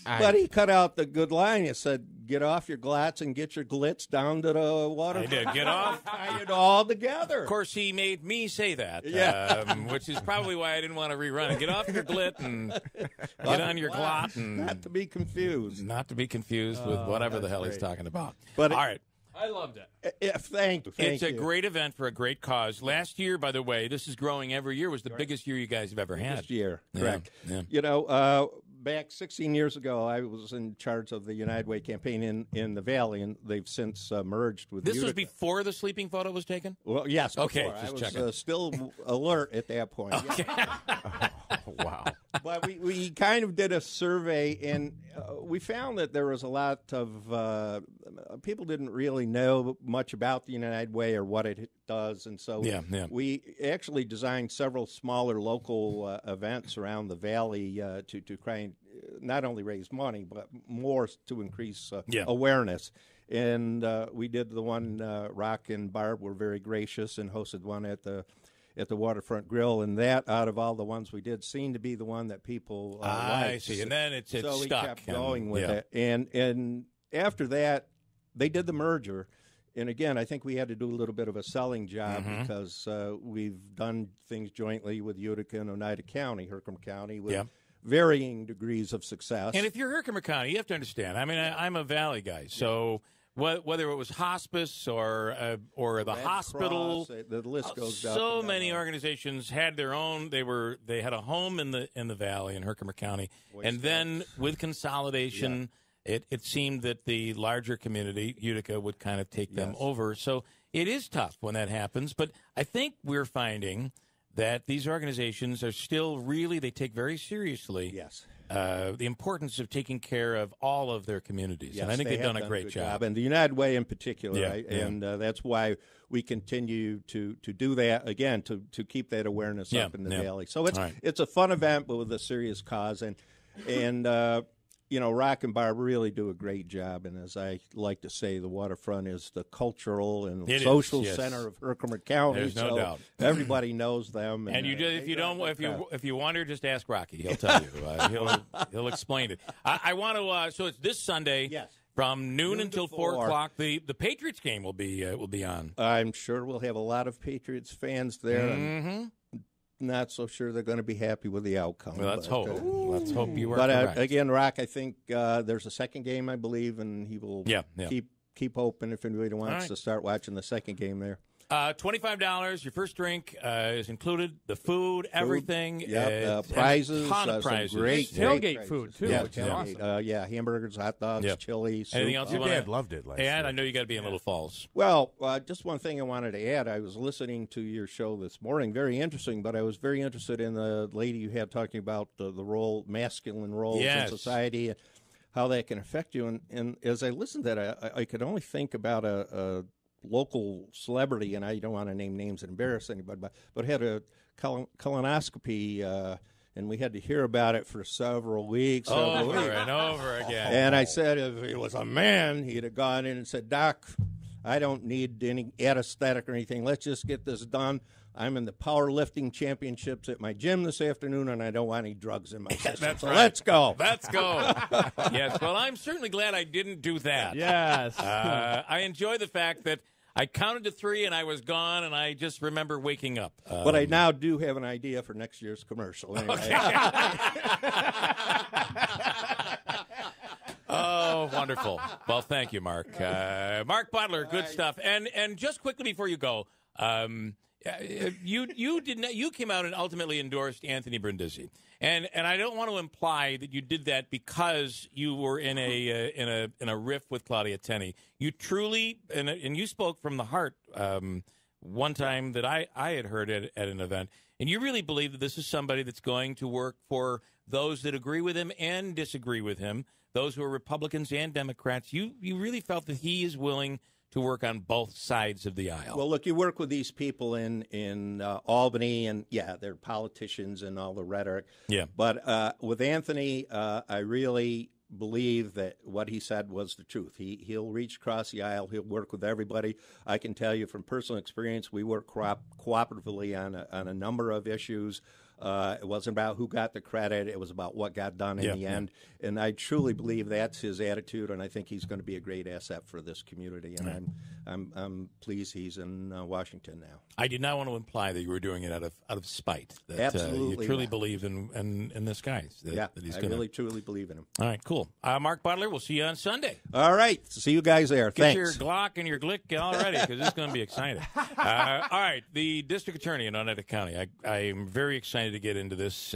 [SPEAKER 13] but he cut out the good line. He said, "Get off your glotz and get your glitz down to the water."
[SPEAKER 1] I did. Get off.
[SPEAKER 13] Tie it all together.
[SPEAKER 1] Of course, he made me say that, which is probably why I didn't want to rerun it. Get off your glit and get on your glot, and
[SPEAKER 13] not to be confused.
[SPEAKER 1] Not to be confused with whatever the hell he's talking about.
[SPEAKER 13] But
[SPEAKER 1] all right.
[SPEAKER 2] I loved it.
[SPEAKER 13] Thank you.
[SPEAKER 1] It's a great event for a great cause. Last year, by the way, this is growing every year, was the biggest year you guys have ever had.
[SPEAKER 13] This year,
[SPEAKER 1] Yeah,
[SPEAKER 13] correct.
[SPEAKER 1] yeah.
[SPEAKER 13] You know, back 16 years ago, I was in charge of the United Way campaign in the Valley, and they've since merged with
[SPEAKER 1] This
[SPEAKER 13] Utica.
[SPEAKER 1] was before the sleeping photo was taken?
[SPEAKER 13] Well, yes.
[SPEAKER 1] Okay,
[SPEAKER 13] before.
[SPEAKER 1] just
[SPEAKER 13] I was
[SPEAKER 1] checking.
[SPEAKER 13] Still alert at that point.
[SPEAKER 1] Okay.
[SPEAKER 3] Wow.
[SPEAKER 13] But we kind of did a survey, and we found that there was a lot of people didn't really know much about the United Way or what it does, and so we actually designed several smaller local events around the valley to try and not only raise money but more to increase awareness. And we did the one. Rock and Barb were very gracious and hosted one at the Waterfront Grill, and that, out of all the ones we did, seemed to be the one that people liked.
[SPEAKER 1] I see, and then it's
[SPEAKER 13] so we
[SPEAKER 1] stuck.
[SPEAKER 13] kept going with it. And after that, they did the merger. And again, I think we had to do a little bit of a selling job because we've done things jointly with Utica and Oneida County, Herkimer County, with varying degrees of success.
[SPEAKER 1] And if you're Herkimer County, you have to understand. I mean, I'm a Valley guy, so whether it was hospice or the
[SPEAKER 13] Red
[SPEAKER 1] hospital,
[SPEAKER 13] Cross, the list goes up.
[SPEAKER 1] So many organizations had their own. They had a home in the Valley in Herkimer County, and then with consolidation, it seemed that the larger community, Utica, would kind of take them over. So it is tough when that happens. But I think we're finding that these organizations are still really, they take very seriously the importance of taking care of all of their communities.
[SPEAKER 13] Yes,
[SPEAKER 1] and I think they've done a great
[SPEAKER 13] good
[SPEAKER 1] job.
[SPEAKER 13] And the United Way in particular,
[SPEAKER 1] Yeah,
[SPEAKER 13] right?
[SPEAKER 1] yeah.
[SPEAKER 13] And that's why we continue to do that, again, to keep that awareness up in the Valley. So it's a fun event, but with a serious cause. And Rock and Barb really do a great job. And as I like to say, the waterfront is the cultural and social center of Herkimer County.
[SPEAKER 1] There's no doubt.
[SPEAKER 13] Everybody knows them.
[SPEAKER 1] And if you wonder, just ask Rocky. He'll tell you. He'll explain it. I want to. So it's this Sunday.
[SPEAKER 13] Yes.
[SPEAKER 1] From noon until 4 o'clock. The Patriots game will be on.
[SPEAKER 13] I'm sure we'll have a lot of Patriots fans there.
[SPEAKER 1] Mm-hmm.
[SPEAKER 13] Not so sure they're going to be happy with the outcome.
[SPEAKER 1] Well, let's hope. Let's hope you are
[SPEAKER 13] correct.
[SPEAKER 1] But
[SPEAKER 13] again, Rock, I think there's a second game, I believe, and he will keep open if anybody wants to start watching the second game there.
[SPEAKER 1] $25. Your first drink is included. The food, everything.
[SPEAKER 13] Prizes.
[SPEAKER 1] A ton of prizes.
[SPEAKER 2] Great tailgate food too.
[SPEAKER 13] Yeah,
[SPEAKER 2] which is awesome.
[SPEAKER 13] Hamburgers, hot dogs, chili. Soup.
[SPEAKER 1] Anything else you want?
[SPEAKER 3] Dad loved it.
[SPEAKER 1] And I know you got to be in Little Falls.
[SPEAKER 13] Well, just one thing I wanted to add. I was listening to your show this morning. Very interesting, but I was very interested in the lady you had talking about the role, masculine roles in society, and how that can affect you. And as I listened to that, I could only think about a local celebrity, and I don't want to name names and embarrass anybody, but had a colonoscopy, and we had to hear about it for several weeks.
[SPEAKER 1] Over and over again.
[SPEAKER 13] And I said, if it was a man, he'd have gone in and said, Doc, I don't need any anesthetic or anything. Let's just get this done. I'm in the powerlifting championships at my gym this afternoon, and I don't want any drugs in my system.
[SPEAKER 1] That's
[SPEAKER 13] so
[SPEAKER 1] right.
[SPEAKER 13] Let's go.
[SPEAKER 1] Let's go. Yes. Well, I'm certainly glad I didn't do that.
[SPEAKER 2] Yes.
[SPEAKER 1] I enjoy the fact that I counted to 3 and I was gone, and I just remember waking up.
[SPEAKER 13] But I now do have an idea for next year's commercial. Anyway.
[SPEAKER 1] Okay. Oh, wonderful. Well, thank you, Mark. Mark Butler, good stuff. And just quickly before you go, you came out and ultimately endorsed Anthony Brindisi, and I don't want to imply that you did that because you were in a riff with Claudia Tenney. You truly and you spoke from the heart one time that I had heard at an event, and you really believe that this is somebody that's going to work for those that agree with him and disagree with him, those who are Republicans and Democrats. You really felt that he is willing to work on both sides of the aisle.
[SPEAKER 13] Well, look, you work with these people in Albany, and, they're politicians and all the rhetoric.
[SPEAKER 1] Yeah.
[SPEAKER 13] But with Anthony, I really believe that what he said was the truth. He'll reach across the aisle. He'll work with everybody. I can tell you from personal experience, we work cooperatively on a number of issues. It wasn't about who got the credit. It was about what got done in the end. And I truly believe that's his attitude, and I think he's going to be a great asset for this community. And I'm pleased he's in Washington now.
[SPEAKER 1] I did not want to imply that you were doing it out of spite. That,
[SPEAKER 13] Absolutely.
[SPEAKER 1] You truly believe in this guy. That he's
[SPEAKER 13] I really truly believe in him.
[SPEAKER 1] All right, cool. Mark Butler, we'll see you on Sunday.
[SPEAKER 13] All right. See you guys there.
[SPEAKER 1] Get
[SPEAKER 13] Thanks.
[SPEAKER 1] your Glock and your Glick already because it's going to be exciting. All right, the district attorney in Oneida County. I'm very excited to get into this.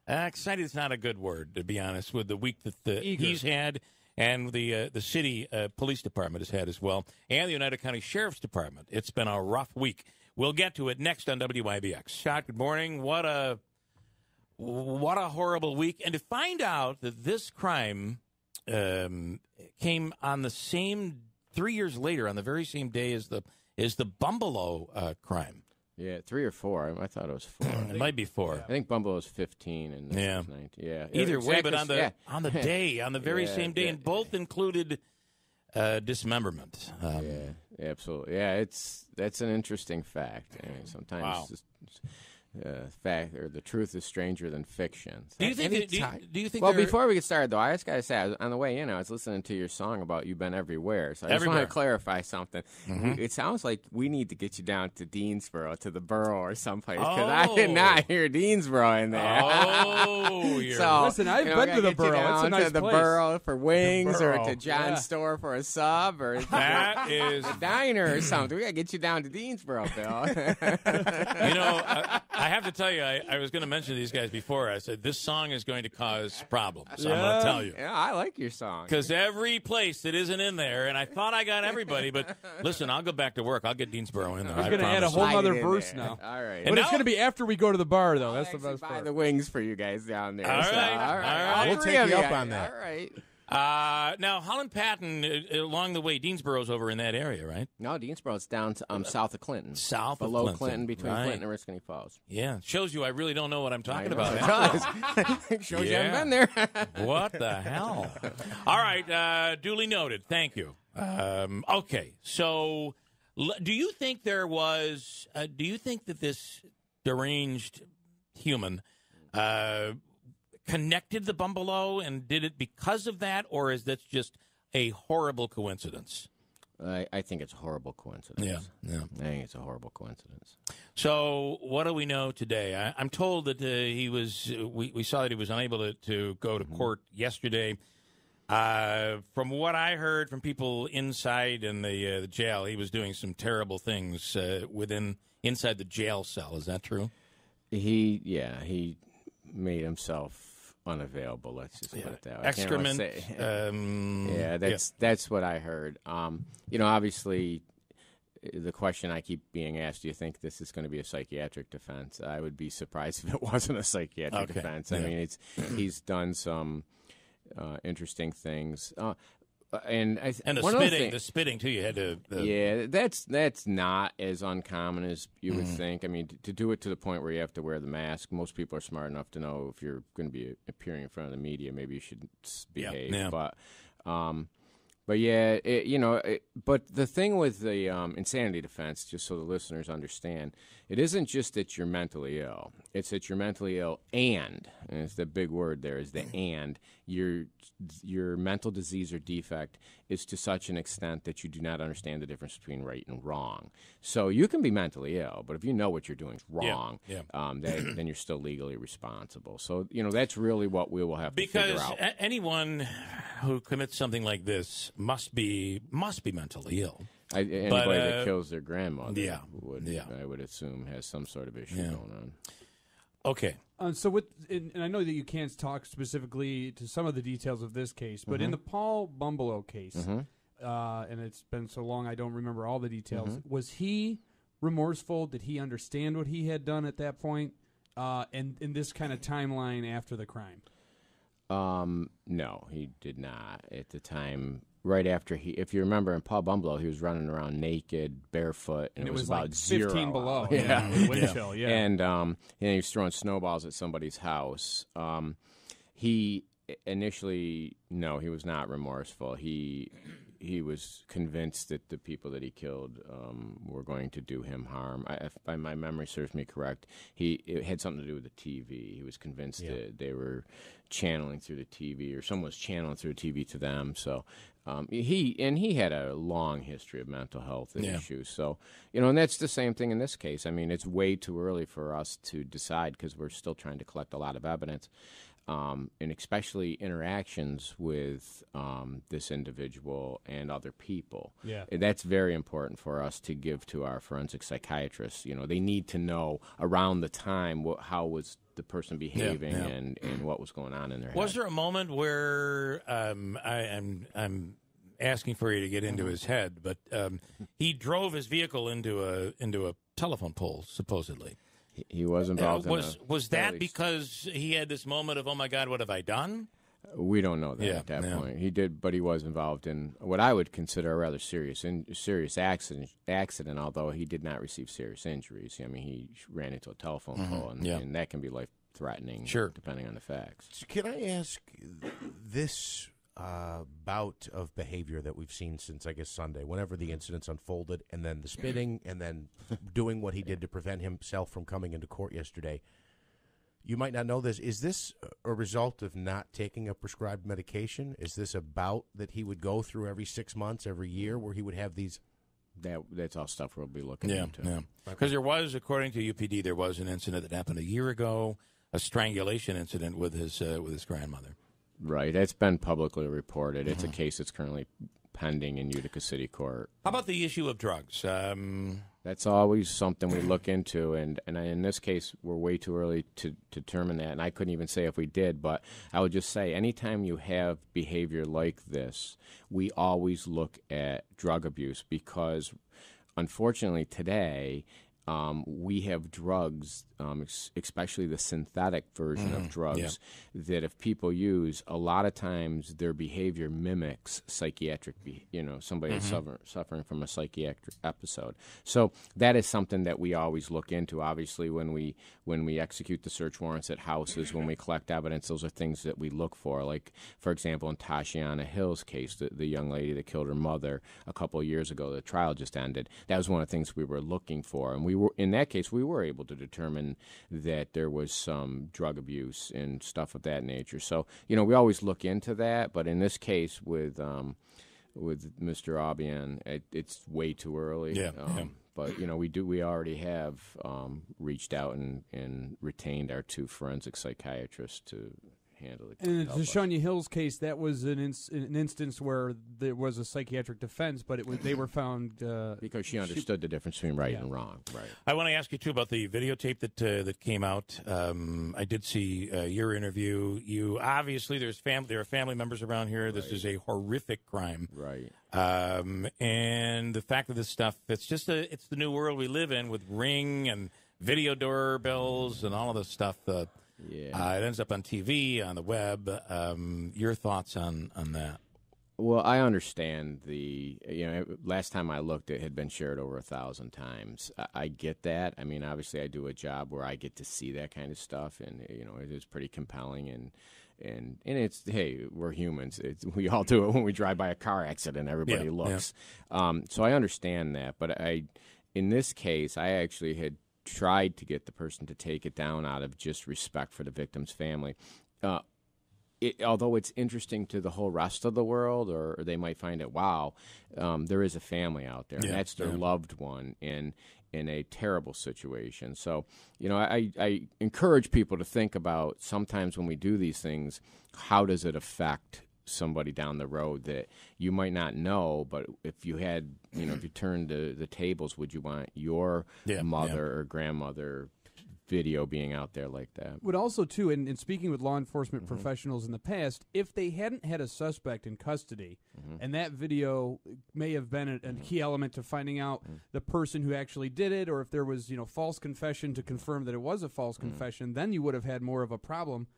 [SPEAKER 1] Excited is not a good word, to be honest, with the week that he's had and the city police department has had as well, and the Oneida County Sheriff's Department. It's been a rough week. We'll get to it next on WIBX. Scott, good morning. What a horrible week. And to find out that this crime came on the same 3 years later, on the very same day as the Bumbalo crime.
[SPEAKER 16] Yeah, 3 or 4. I thought it was 4.
[SPEAKER 1] It might be 4.
[SPEAKER 16] I think Bumbalo was 15 and 19. Yeah.
[SPEAKER 1] Either way,
[SPEAKER 16] exactly,
[SPEAKER 1] but on the day, on the very same day, and both included dismemberment.
[SPEAKER 16] Yeah, absolutely. Yeah, that's an interesting fact. I mean, sometimes fact or the truth is stranger than fiction.
[SPEAKER 1] Do you think? Do you think?
[SPEAKER 16] Well, before we get started, though, I just got to say, on the way in, I was listening to your song about you've been everywhere. So I just want to clarify something.
[SPEAKER 1] Mm-hmm.
[SPEAKER 16] It sounds like we need to get you down to Deansboro, to the borough or someplace, because I did not hear Deansboro in there.
[SPEAKER 2] So listen, I've been to the borough. It's a nice
[SPEAKER 16] to the
[SPEAKER 2] place.
[SPEAKER 16] Borough for wings, or to John's store for a sub, or
[SPEAKER 1] that is
[SPEAKER 16] a diner or something. We got to get you down to Deansboro, Bill.
[SPEAKER 1] I have to tell you, I was going to mention these guys before. I said, this song is going to cause problems. I'm going to tell you.
[SPEAKER 16] Yeah, I like your song.
[SPEAKER 1] Because every place that isn't in there, and I thought I got everybody, but listen, I'll go back to work. I'll get Deansboro in there.
[SPEAKER 2] I was going to add a whole other verse now.
[SPEAKER 16] All right.
[SPEAKER 2] But it's going to be after we go to the bar, though. That's the best part.
[SPEAKER 16] Buy the wings for you guys down there.
[SPEAKER 1] All right.
[SPEAKER 3] We'll take you up on that.
[SPEAKER 16] All right.
[SPEAKER 1] Now, Holland Patton, along the way, Deansboro's over in that area, right?
[SPEAKER 16] No, Deansboro's down to, south of Clinton.
[SPEAKER 1] Below
[SPEAKER 16] Clinton, between Clinton and Riscony Falls.
[SPEAKER 1] Yeah. Shows you I really don't know what I'm talking about.
[SPEAKER 16] It does. Shows you haven't been there.
[SPEAKER 1] What the hell? All right. Duly noted. Thank you. Okay. So, do you think there was, do you think that this deranged human connected the bungalow and did it because of that, or is that just a horrible coincidence?
[SPEAKER 16] I think it's a horrible coincidence.
[SPEAKER 1] Yeah.
[SPEAKER 16] I think it's a horrible coincidence.
[SPEAKER 1] So what do we know today? I'm told that he was. We saw that he was unable to go to court yesterday. From what I heard from people inside in the jail, he was doing some terrible things inside the jail cell. Is that true?
[SPEAKER 16] He made himself unavailable. Let's just put it that way.
[SPEAKER 1] Excrement.
[SPEAKER 16] That's what I heard. Obviously, the question I keep being asked: do you think this is going to be a psychiatric defense? I would be surprised if it wasn't a psychiatric defense. I mean, he's done some interesting things. And
[SPEAKER 1] the spitting too. You had to.
[SPEAKER 16] That's not as uncommon as you would think. I mean, to do it to the point where you have to wear the mask, most people are smart enough to know if you're going to be appearing in front of the media, maybe you should behave.
[SPEAKER 1] Yeah.
[SPEAKER 16] But the thing with the insanity defense, just so the listeners understand, it isn't just that you're mentally ill. It's that you're mentally ill and it's the big word there is the and, your mental disease or defect is to such an extent that you do not understand the difference between right and wrong. So you can be mentally ill, but if you know what you're doing is wrong, then you're still legally responsible. So, that's really what we will have to figure out.
[SPEAKER 1] Because anyone who commits something like this must be mentally ill.
[SPEAKER 16] Anybody that kills their grandmother,
[SPEAKER 1] I
[SPEAKER 16] would assume, has some sort of issue going on.
[SPEAKER 1] Okay.
[SPEAKER 2] And I know that you can't talk specifically to some of the details of this case, but in the Paul Bumbelow case, and it's been so long I don't remember all the details, was he remorseful? Did he understand what he had done at that point? And in this kind of timeline after the crime?
[SPEAKER 16] No, he did not at the time. Right after if you remember, in Paul Bumbelow, he was running around naked, barefoot, and it was about
[SPEAKER 2] like
[SPEAKER 16] 0
[SPEAKER 2] 15 below.
[SPEAKER 16] Wind
[SPEAKER 2] chill.
[SPEAKER 16] And he was throwing snowballs at somebody's house. He initially, no, he was not remorseful. He was convinced that the people that he killed were going to do him harm. If my memory serves me correct, it had something to do with the TV. He was convinced that they were channeling through the TV, or someone was channeling through the TV to them. So he had a long history of mental health issues. So and that's the same thing in this case. I mean, it's way too early for us to decide because we're still trying to collect a lot of evidence. And especially interactions with this individual and other people.
[SPEAKER 2] Yeah.
[SPEAKER 16] And that's very important for us to give to our forensic psychiatrists. They need to know around the time how was the person behaving and what was going on in their head.
[SPEAKER 1] Was there a moment where I'm asking for you to get into his head, but he drove his vehicle into a telephone pole, supposedly?
[SPEAKER 16] He was involved
[SPEAKER 1] was that because he had this moment of, oh, my God, what have I done?
[SPEAKER 16] We don't know that at that point. He did, but he was involved in what I would consider a rather serious accident, although he did not receive serious injuries. I mean, he ran into a telephone pole, and that can be life-threatening, depending on the facts.
[SPEAKER 3] Can I ask this bout of behavior that we've seen since, I guess, Sunday, whenever the incidents unfolded, and then the spitting, and then doing what he did to prevent himself from coming into court yesterday. You might not know this. Is this a result of not taking a prescribed medication? Is this a bout that he would go through every 6 months, every year, where he would have these?
[SPEAKER 16] That's all stuff we'll be looking into.
[SPEAKER 1] Yeah, because there was, according to UPD, there was an incident that happened a year ago, a strangulation incident with his grandmother.
[SPEAKER 16] Right. It's been publicly reported. It's a case that's currently pending in Utica City Court.
[SPEAKER 1] How about the issue of drugs?
[SPEAKER 16] That's always something we look into, and in this case, we're way too early to determine that, and I couldn't even say if we did, but I would just say anytime you have behavior like this, we always look at drug abuse because, unfortunately, today, we have drugs, especially the synthetic version of drugs, that if people use, a lot of times their behavior mimics psychiatric, somebody suffering from a psychiatric episode. So that is something that we always look into. Obviously, when we execute the search warrants at houses, when we collect evidence, those are things that we look for. Like, for example, in Tashiana Hill's case, the young lady that killed her mother a couple of years ago, the trial just ended. That was one of the things we were looking for, and in that case, we were able to determine that there was some drug abuse and stuff of that nature. So, we always look into that. But in this case, with Mr. Abian, it's way too early. But we already have reached out and retained our 2 forensic psychiatrists to handle it.
[SPEAKER 2] And in the Shania Hill's case, that was an instance where there was a psychiatric defense, but they were found
[SPEAKER 16] because she understood the difference between right and wrong. Right.
[SPEAKER 1] I want to ask you too about the videotape that came out. I did see your interview. You obviously there are family members around here. This is a horrific crime.
[SPEAKER 16] Right.
[SPEAKER 1] And the fact of this stuff, it's the new world we live in with Ring and video doorbells and all of this stuff. It ends up on TV, on the web. Your thoughts on that?
[SPEAKER 16] Well, I understand last time I looked, it had been shared over 1,000 times. I get that. I mean, obviously, I do a job where I get to see that kind of stuff, and it is pretty compelling. And it's, hey, we're humans. We all do it when we drive by a car accident. Everybody looks. So I understand that, but in this case, I actually had tried to get the person to take it down out of just respect for the victim's family. Although it's interesting to the whole rest of the world, or they might find it, wow, there is a family out there, and that's their loved one in a terrible situation. So, I encourage people to think about sometimes when we do these things, how does it affect somebody down the road that you might not know, but if you had, if you turned the tables, would you want your mother or grandmother video being out there like that?
[SPEAKER 2] Would also, too, and speaking with law enforcement professionals in the past, if they hadn't had a suspect in custody, and that video may have been a key element to finding out the person who actually did it, or if there was, false confession to confirm that it was a false confession, then you would have had more of a problem.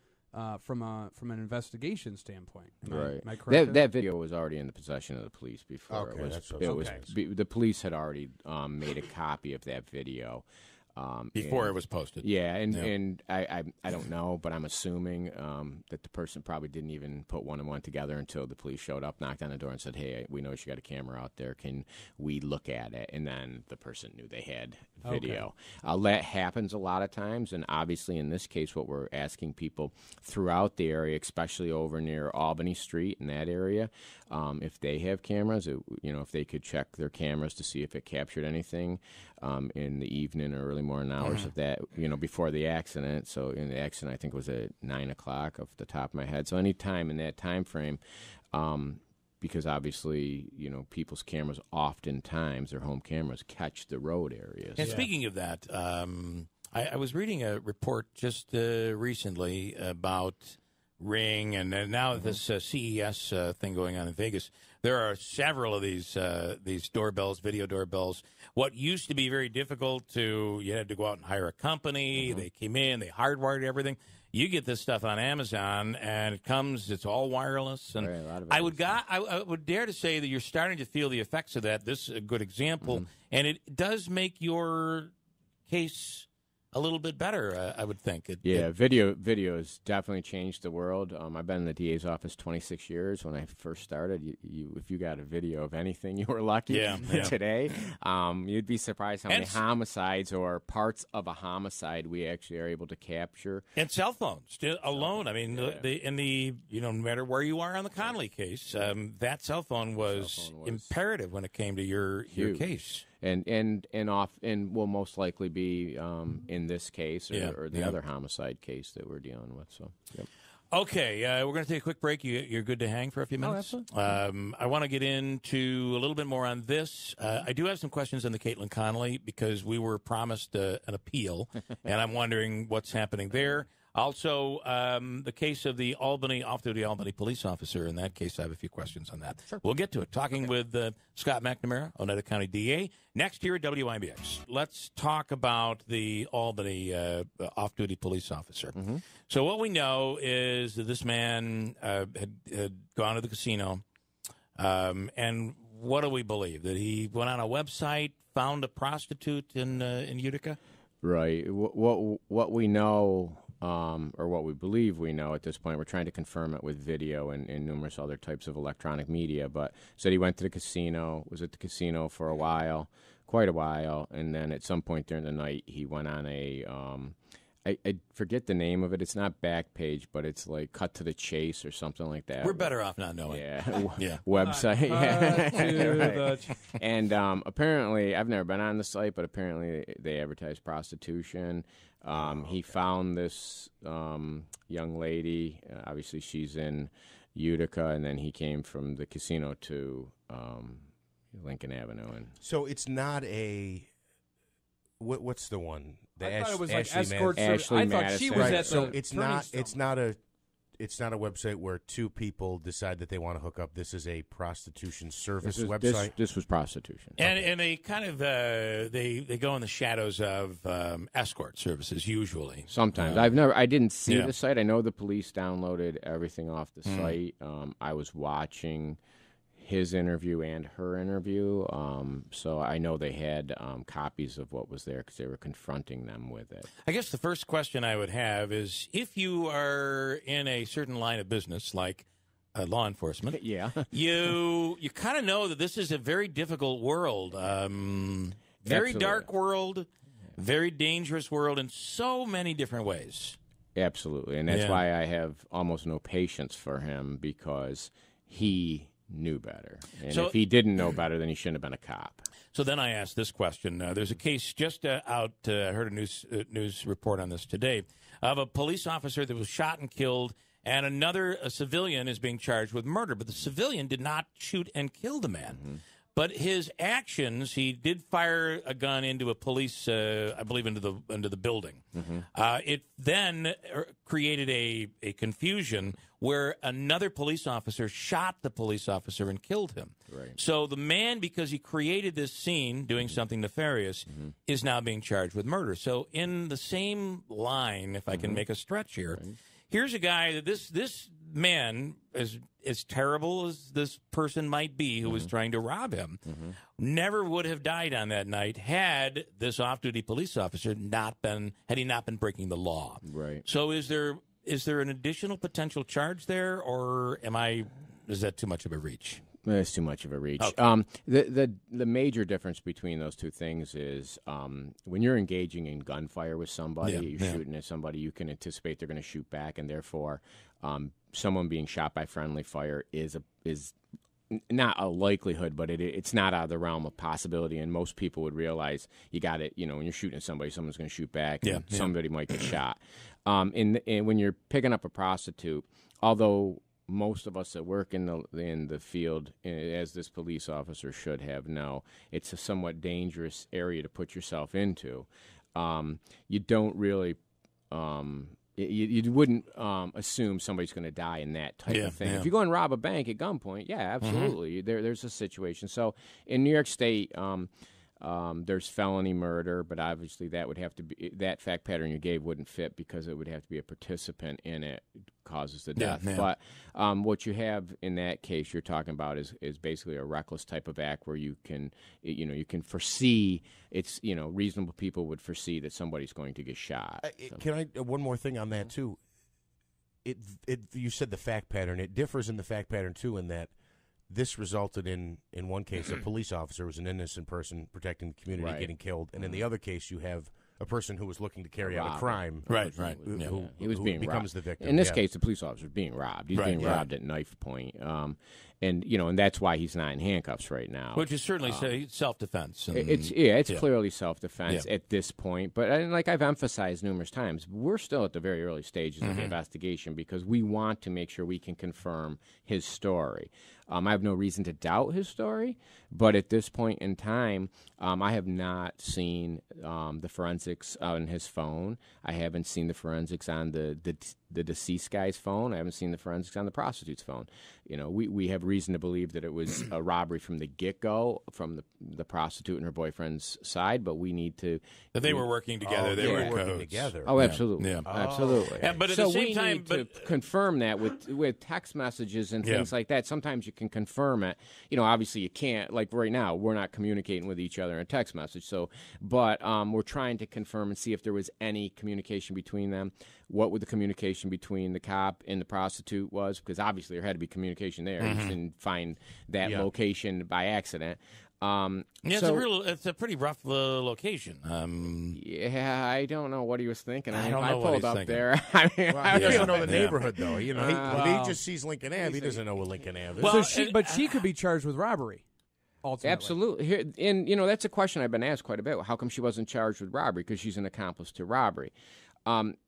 [SPEAKER 2] From an investigation standpoint, am I correct?
[SPEAKER 16] That video was already in the possession of the police before.
[SPEAKER 3] Okay,
[SPEAKER 16] the police had already made a copy of that video.
[SPEAKER 1] Before it was posted.
[SPEAKER 16] And I don't know, but I'm assuming that the person probably didn't even put one and one together until the police showed up, knocked on the door, and said, "Hey, we noticed you got a camera out there. Can we look at it?" And then the person knew they had video. That happens a lot of times, and obviously in this case, what we're asking people throughout the area, especially over near Albany Street in that area, if they have cameras, if they could check their cameras to see if it captured anything in the evening or early morning hours of that, before the accident. So in the accident, I think it was at 9 o'clock off the top of my head. So any time in that time frame, because obviously, people's cameras oftentimes, their home cameras, catch the road areas.
[SPEAKER 1] And speaking of that, I was reading a report just recently about Ring, and now this CES thing going on in Vegas. There are several of these doorbells, video doorbells. What used to be very difficult you had to go out and hire a company. They came in, they hardwired everything. You get this stuff on Amazon, and it's all wireless. And I would dare to say that you're starting to feel the effects of that. This is a good example, and it does make your case a little bit better, I would think.
[SPEAKER 16] Video has definitely changed the world. I've been in the DA's office 26 years. When I first started, if you got a video of anything, you were lucky. Today, you'd be surprised how many homicides or parts of a homicide we actually are able to capture.
[SPEAKER 1] And cell phones alone. I mean, no matter where you are on the Connolly case, that cell phone was imperative when it came to your case.
[SPEAKER 16] And will most likely be in this case or the other homicide case that we're dealing with. So,
[SPEAKER 1] Okay, we're going to take a quick break. You're good to hang for a few minutes?
[SPEAKER 2] absolutely.
[SPEAKER 1] I want to get into a little bit more on this. I do have some questions on the Caitlin Connolly because we were promised an appeal, and I'm wondering what's happening there. Also, the case of the off-duty Albany police officer. In that case, I have a few questions on that. Sure. We'll get to it. Talking with Scott McNamara, Oneida County DA, next here at WIBX. Let's talk about the Albany off-duty police officer. Mm-hmm. So what we know is that this man had gone to the casino, and what do we believe? That he went on a website, found a prostitute in Utica?
[SPEAKER 16] Right. What we know... or what we believe we know at this point. We're trying to confirm it with video and numerous other types of electronic media. But said he went to the casino, was at the casino for a while, quite a while, and then at some point during the night he went on a I forget the name of it. It's not Backpage, but it's like Cut to the Chase or something like that.
[SPEAKER 1] We're better off not knowing.
[SPEAKER 16] Yeah,
[SPEAKER 1] yeah.
[SPEAKER 16] Website.
[SPEAKER 2] Right.
[SPEAKER 16] And apparently, I've never been on the site, but apparently they advertise prostitution. He found this young lady. Obviously, she's in Utica, and then he came from the casino to Lincoln Avenue. And
[SPEAKER 3] so it's not a what's the one?
[SPEAKER 2] I thought it was like
[SPEAKER 3] Ashley
[SPEAKER 2] escort
[SPEAKER 16] service.
[SPEAKER 2] service. I thought she was at
[SPEAKER 3] so
[SPEAKER 2] the
[SPEAKER 3] it's not a website where two people decide that they want to hook up. This is a prostitution service website.
[SPEAKER 16] This was prostitution,
[SPEAKER 1] and they kind of they go in the shadows of escort services usually.
[SPEAKER 16] Sometimes I didn't see the site. I know the police downloaded everything off the site. I was watching his interview and her interview, so I know they had copies of what was there because they were confronting them with it.
[SPEAKER 1] I guess the first question I would have is, if you are in a certain line of business, like law enforcement,
[SPEAKER 16] yeah,
[SPEAKER 1] you kind of know that this is a very difficult world, very
[SPEAKER 16] Absolutely.
[SPEAKER 1] dark world, very dangerous world in so many different ways.
[SPEAKER 16] Absolutely, and that's why I have almost no patience for him, because he knew better. And if he didn't know better, then he shouldn't have been a cop.
[SPEAKER 1] So then I asked this question. There's a case just out, I heard a news report on this today, of a police officer that was shot and killed, and a civilian is being charged with murder. But the civilian did not shoot and kill the man. Mm-hmm. But his actions, he did fire a gun into a police, I believe, into the building. Mm-hmm. It then created a confusion where another police officer shot the police officer and killed him.
[SPEAKER 16] Right.
[SPEAKER 1] So the man, because he created this scene doing something nefarious, is now being charged with murder. So in the same line, if I can make a stretch here, here's a guy that this man, as terrible as this person might be who was trying to rob him, never would have died on that night had this off-duty police officer had he not been breaking the law.
[SPEAKER 16] Right.
[SPEAKER 1] So is there an additional potential charge there, or is that too much of a reach?
[SPEAKER 16] It's too much of a reach.
[SPEAKER 1] Okay.
[SPEAKER 16] The major difference between those two things is when you're engaging in gunfire with somebody, you're shooting at somebody, you can anticipate they're going to shoot back, and therefore someone being shot by friendly fire is not a likelihood, but it's not out of the realm of possibility. And most people would realize you got it. You know, when you're shooting at somebody, someone's going to shoot back, and somebody might get shot. And when you're picking up a prostitute, although most of us that work in the field, as this police officer should have know, it's a somewhat dangerous area to put yourself into. You don't really. You wouldn't assume somebody's going to die in that type of thing. If you go and rob a bank at gunpoint, absolutely. There's a situation. So in New York State, there's felony murder, but obviously that would have to be, that fact pattern you gave wouldn't fit because it would have to be a participant in it causes the death. But what you have in that case you're talking about is basically a reckless type of act where you can foresee, it's, reasonable people would foresee that somebody's going to get shot.
[SPEAKER 3] Can I one more thing on that too? You said the fact pattern. It differs in the fact pattern too, in that this resulted in one case, a police officer was an innocent person protecting the community getting killed, and in the other case, you have a person who was looking to carry out a crime.
[SPEAKER 1] Right.
[SPEAKER 3] Who
[SPEAKER 16] He was being
[SPEAKER 3] becomes
[SPEAKER 16] robbed.
[SPEAKER 3] the victim.
[SPEAKER 16] In this case, the police officer was being robbed. He's being
[SPEAKER 3] yeah.
[SPEAKER 16] robbed at knife point. And that's why he's not in handcuffs right now.
[SPEAKER 1] Which is certainly self-defense.
[SPEAKER 16] It's clearly self-defense at this point. But like I've emphasized numerous times, we're still at the very early stages of the investigation because we want to make sure we can confirm his story. I have no reason to doubt his story, but at this point in time, I have not seen the forensics on his phone. I haven't seen the forensics on the deceased guy's phone. I haven't seen the forensics on the prostitute's phone. We have reason to believe that it was a robbery from the get-go from the prostitute and her boyfriend's side, but we need to...
[SPEAKER 1] That they were working together. They were
[SPEAKER 3] working together.
[SPEAKER 16] Oh, absolutely.
[SPEAKER 1] Yeah.
[SPEAKER 16] Absolutely.
[SPEAKER 1] Yeah, but at
[SPEAKER 16] so
[SPEAKER 1] the same
[SPEAKER 16] we
[SPEAKER 1] time...
[SPEAKER 16] need to confirm that with text messages and things like that. Sometimes you can confirm it. Obviously you can't. Like right now, we're not communicating with each other in a text message. But we're trying to confirm and see if there was any communication between them. What would the communication between the cop and the prostitute was? Because obviously there had to be communication there. You didn't find that location by accident.
[SPEAKER 1] It's a pretty rough location.
[SPEAKER 16] I don't know what he was thinking.
[SPEAKER 1] I don't know
[SPEAKER 16] I
[SPEAKER 1] what
[SPEAKER 16] pulled
[SPEAKER 1] he's
[SPEAKER 16] up
[SPEAKER 1] thinking.
[SPEAKER 16] there.
[SPEAKER 3] He doesn't know the neighborhood, though. He just sees Lincoln Ave. He doesn't know what Lincoln Ave is.
[SPEAKER 2] But she could be charged with robbery. Ultimately.
[SPEAKER 16] Absolutely. And that's a question I've been asked quite a bit. How come she wasn't charged with robbery? Because she's an accomplice to robbery.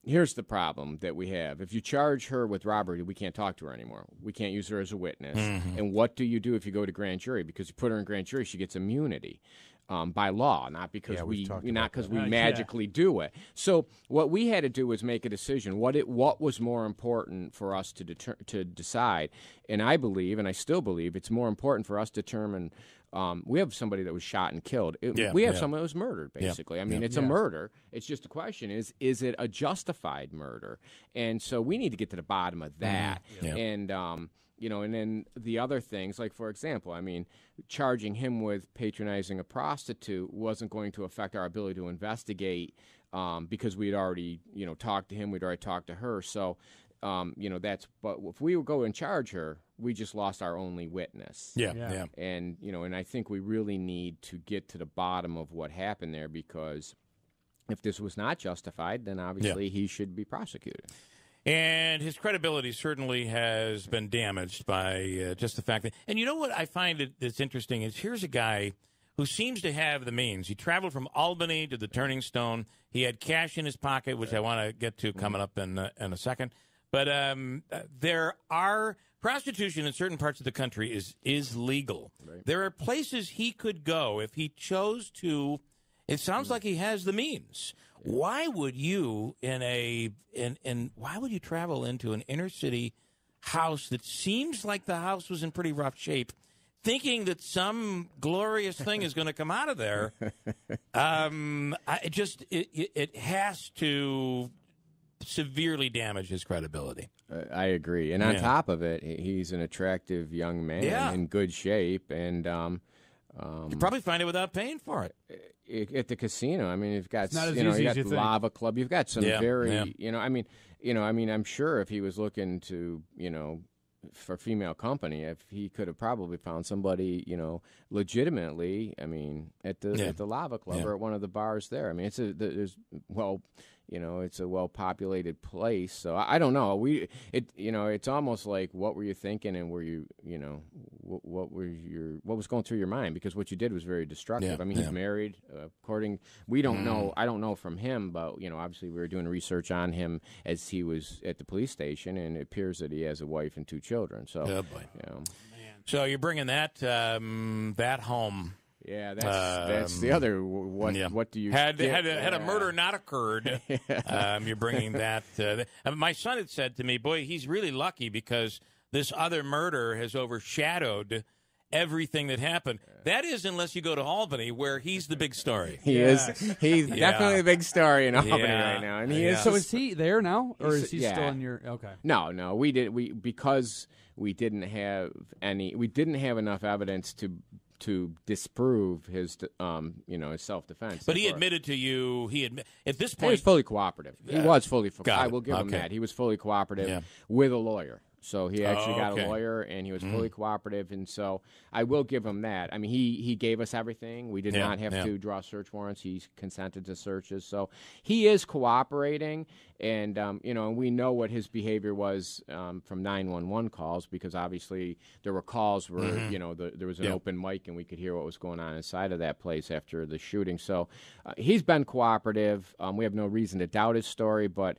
[SPEAKER 16] Here's the problem that we have. If you charge her with robbery, we can't talk to her anymore. We can't use her as a witness. And what do you do if you go to grand jury? Because you put her in grand jury, she gets immunity by law, not because we magically do it. So what we had to do was make a decision. What was more important for us to decide? And I believe, and I still believe, it's more important for us to determine. We have somebody that was shot and killed. We have someone that was murdered, basically. I mean, it's a murder. It's just a question, is it a justified murder? And so we need to get to the bottom of that. And, and then the other things, like, for example, I mean, charging him with patronizing a prostitute wasn't going to affect our ability to investigate because we had already, talked to him. We'd already talked to her. So, but if we would go and charge her, we just lost our only witness.
[SPEAKER 1] Yeah.
[SPEAKER 16] And, and I think we really need to get to the bottom of what happened there because if this was not justified, then obviously he should be prosecuted.
[SPEAKER 1] And his credibility certainly has been damaged by just the fact that... And you know what I find that's interesting is here's a guy who seems to have the means. He traveled from Albany to the Turning Stone. He had cash in his pocket, which I want to get to coming up in a second. But there are... Prostitution in certain parts of the country is legal. Right. There are places he could go if he chose to. It sounds like he has the means. Why would you why would you travel into an inner city house that seems like the house was in pretty rough shape, thinking that some glorious thing is going to come out of there? It has to severely damage his credibility.
[SPEAKER 16] I agree. And on top of it, he's an attractive young man in good shape. And
[SPEAKER 1] you probably find it without paying for it.
[SPEAKER 16] At the casino, I mean, you've got,
[SPEAKER 2] you
[SPEAKER 16] got the Lava Club. You've got some I'm sure if he was looking to, for female company, if he could have probably found somebody, legitimately, I mean, at the Lava Club or at one of the bars there. I mean, it's a well-populated place, so I don't know. It's almost like, what were you thinking, and were you, what was going through your mind? Because what you did was very destructive. I mean, he's married. We don't know. I don't know from him, but obviously we were doing research on him as he was at the police station, and it appears that he has a wife and 2 children. So,
[SPEAKER 1] so you're bringing that home.
[SPEAKER 16] Yeah, that's the other. What do you
[SPEAKER 1] had a murder not occurred? You're bringing that. My son had said to me, "Boy, he's really lucky because this other murder has overshadowed everything that happened." That is, unless you go to Albany, where he's the big story.
[SPEAKER 16] He's definitely the big story in Albany right now, and he is.
[SPEAKER 2] So is he there now, or is he still in your? Okay.
[SPEAKER 16] No, because we didn't have enough evidence to disprove his, his self-defense.
[SPEAKER 1] But he admitted to you. At this point,
[SPEAKER 16] he was fully cooperative. He was fully. I will give him that. He was fully cooperative with a lawyer. So he actually got a lawyer, and he was fully cooperative. And so I will give him that. I mean, he gave us everything. We did not have to draw search warrants. He consented to searches. So he is cooperating. And, we know what his behavior was from 911 calls, because obviously there were calls where, there was an open mic and we could hear what was going on inside of that place after the shooting. So he's been cooperative. We have no reason to doubt his story, but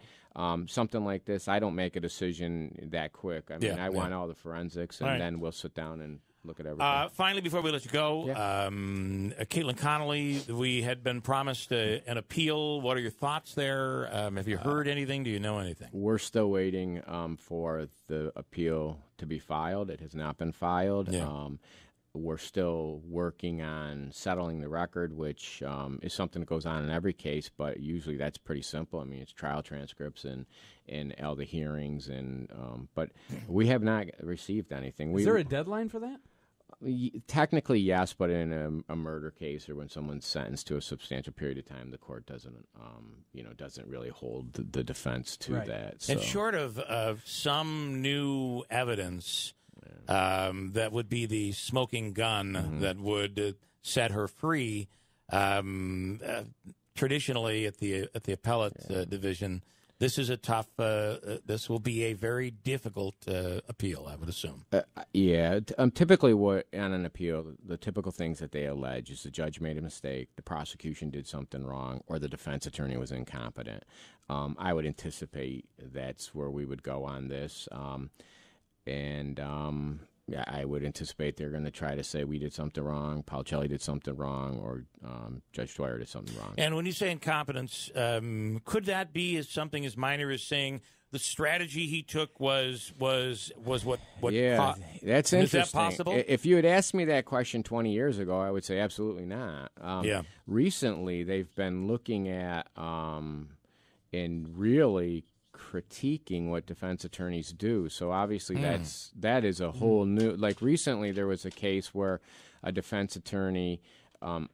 [SPEAKER 16] something like this, I don't make a decision that quick. I mean, I want all the forensics, and then we'll sit down and look at everything.
[SPEAKER 1] Finally, before we let you go, Caitlin Connolly, we had been promised an appeal. What are your thoughts there? Have you heard anything? Do you know anything?
[SPEAKER 16] We're still waiting for the appeal to be filed. It has not been filed.
[SPEAKER 1] Yeah.
[SPEAKER 16] We're still working on settling the record, which is something that goes on in every case, but usually that's pretty simple. I mean, it's trial transcripts and all the hearings, but we have not received anything.
[SPEAKER 2] Is there a deadline for that?
[SPEAKER 16] Technically, yes, but in a murder case or when someone's sentenced to a substantial period of time, the court doesn't really hold the defense to that. So.
[SPEAKER 1] And short of some new evidence, that would be the smoking gun that would set her free. Traditionally, at the appellate division, this is a tough. This will be a very difficult appeal, I would assume.
[SPEAKER 16] Typically, what on an appeal, the typical things that they allege is the judge made a mistake, the prosecution did something wrong, or the defense attorney was incompetent. I would anticipate that's where we would go on this, I would anticipate they're going to try to say we did something wrong, Paucelli did something wrong, or Judge Dwyer did something wrong.
[SPEAKER 1] And when you say incompetence, could that be as something as minor as saying the strategy he took was what?
[SPEAKER 16] Yeah, that's interesting.
[SPEAKER 1] Is that possible?
[SPEAKER 16] If you had asked me that question 20 years ago, I would say absolutely not. Recently, they've been looking at and really critiquing what defense attorneys do. So obviously that is a whole new, like recently there was a case where a defense attorney,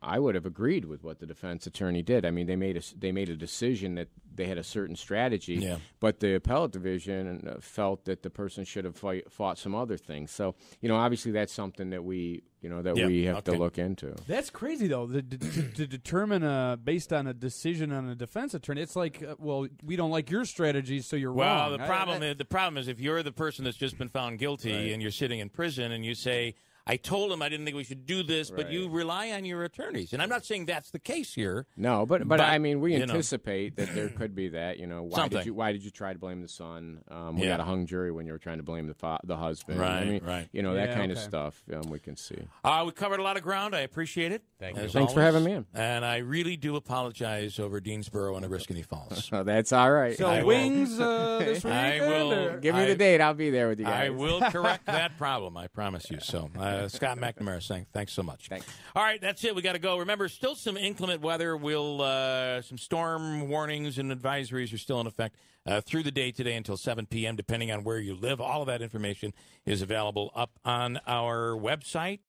[SPEAKER 16] I would have agreed with what the defense attorney did. I mean, they made a decision that they had a certain strategy, but the appellate division felt that the person should have fought some other things. So, obviously that's something that we have to look into.
[SPEAKER 2] That's crazy, though, to determine based on a decision on a defense attorney. It's like, we don't like your strategy, so you're wrong.
[SPEAKER 1] Well, the problem is if you're the person that's just been found guilty and you're sitting in prison and you say, I told him I didn't think we should do this, but you rely on your attorneys. And I'm not saying that's the case here.
[SPEAKER 16] No, but I mean, we anticipate that there could be that. Why did you try to blame the son? We got a hung jury when you were trying to blame the husband.
[SPEAKER 1] Right,
[SPEAKER 16] I mean,
[SPEAKER 1] right.
[SPEAKER 16] That kind of stuff we can see.
[SPEAKER 1] We covered a lot of ground. I appreciate it.
[SPEAKER 16] Thanks for having me in.
[SPEAKER 1] And I really do apologize over Deansboro and Oriskany Falls.
[SPEAKER 16] That's all right.
[SPEAKER 2] So wings this weekend?
[SPEAKER 1] I will.
[SPEAKER 16] Give me the date. I'll be there with you guys.
[SPEAKER 1] I will correct that problem. I promise you. So. Scott McNamara saying thanks so much.
[SPEAKER 16] Thanks.
[SPEAKER 1] All right, that's it. We got to go. Remember, still some inclement weather. Some storm warnings and advisories are still in effect through the day today until 7 p.m., depending on where you live. All of that information is available up on our website.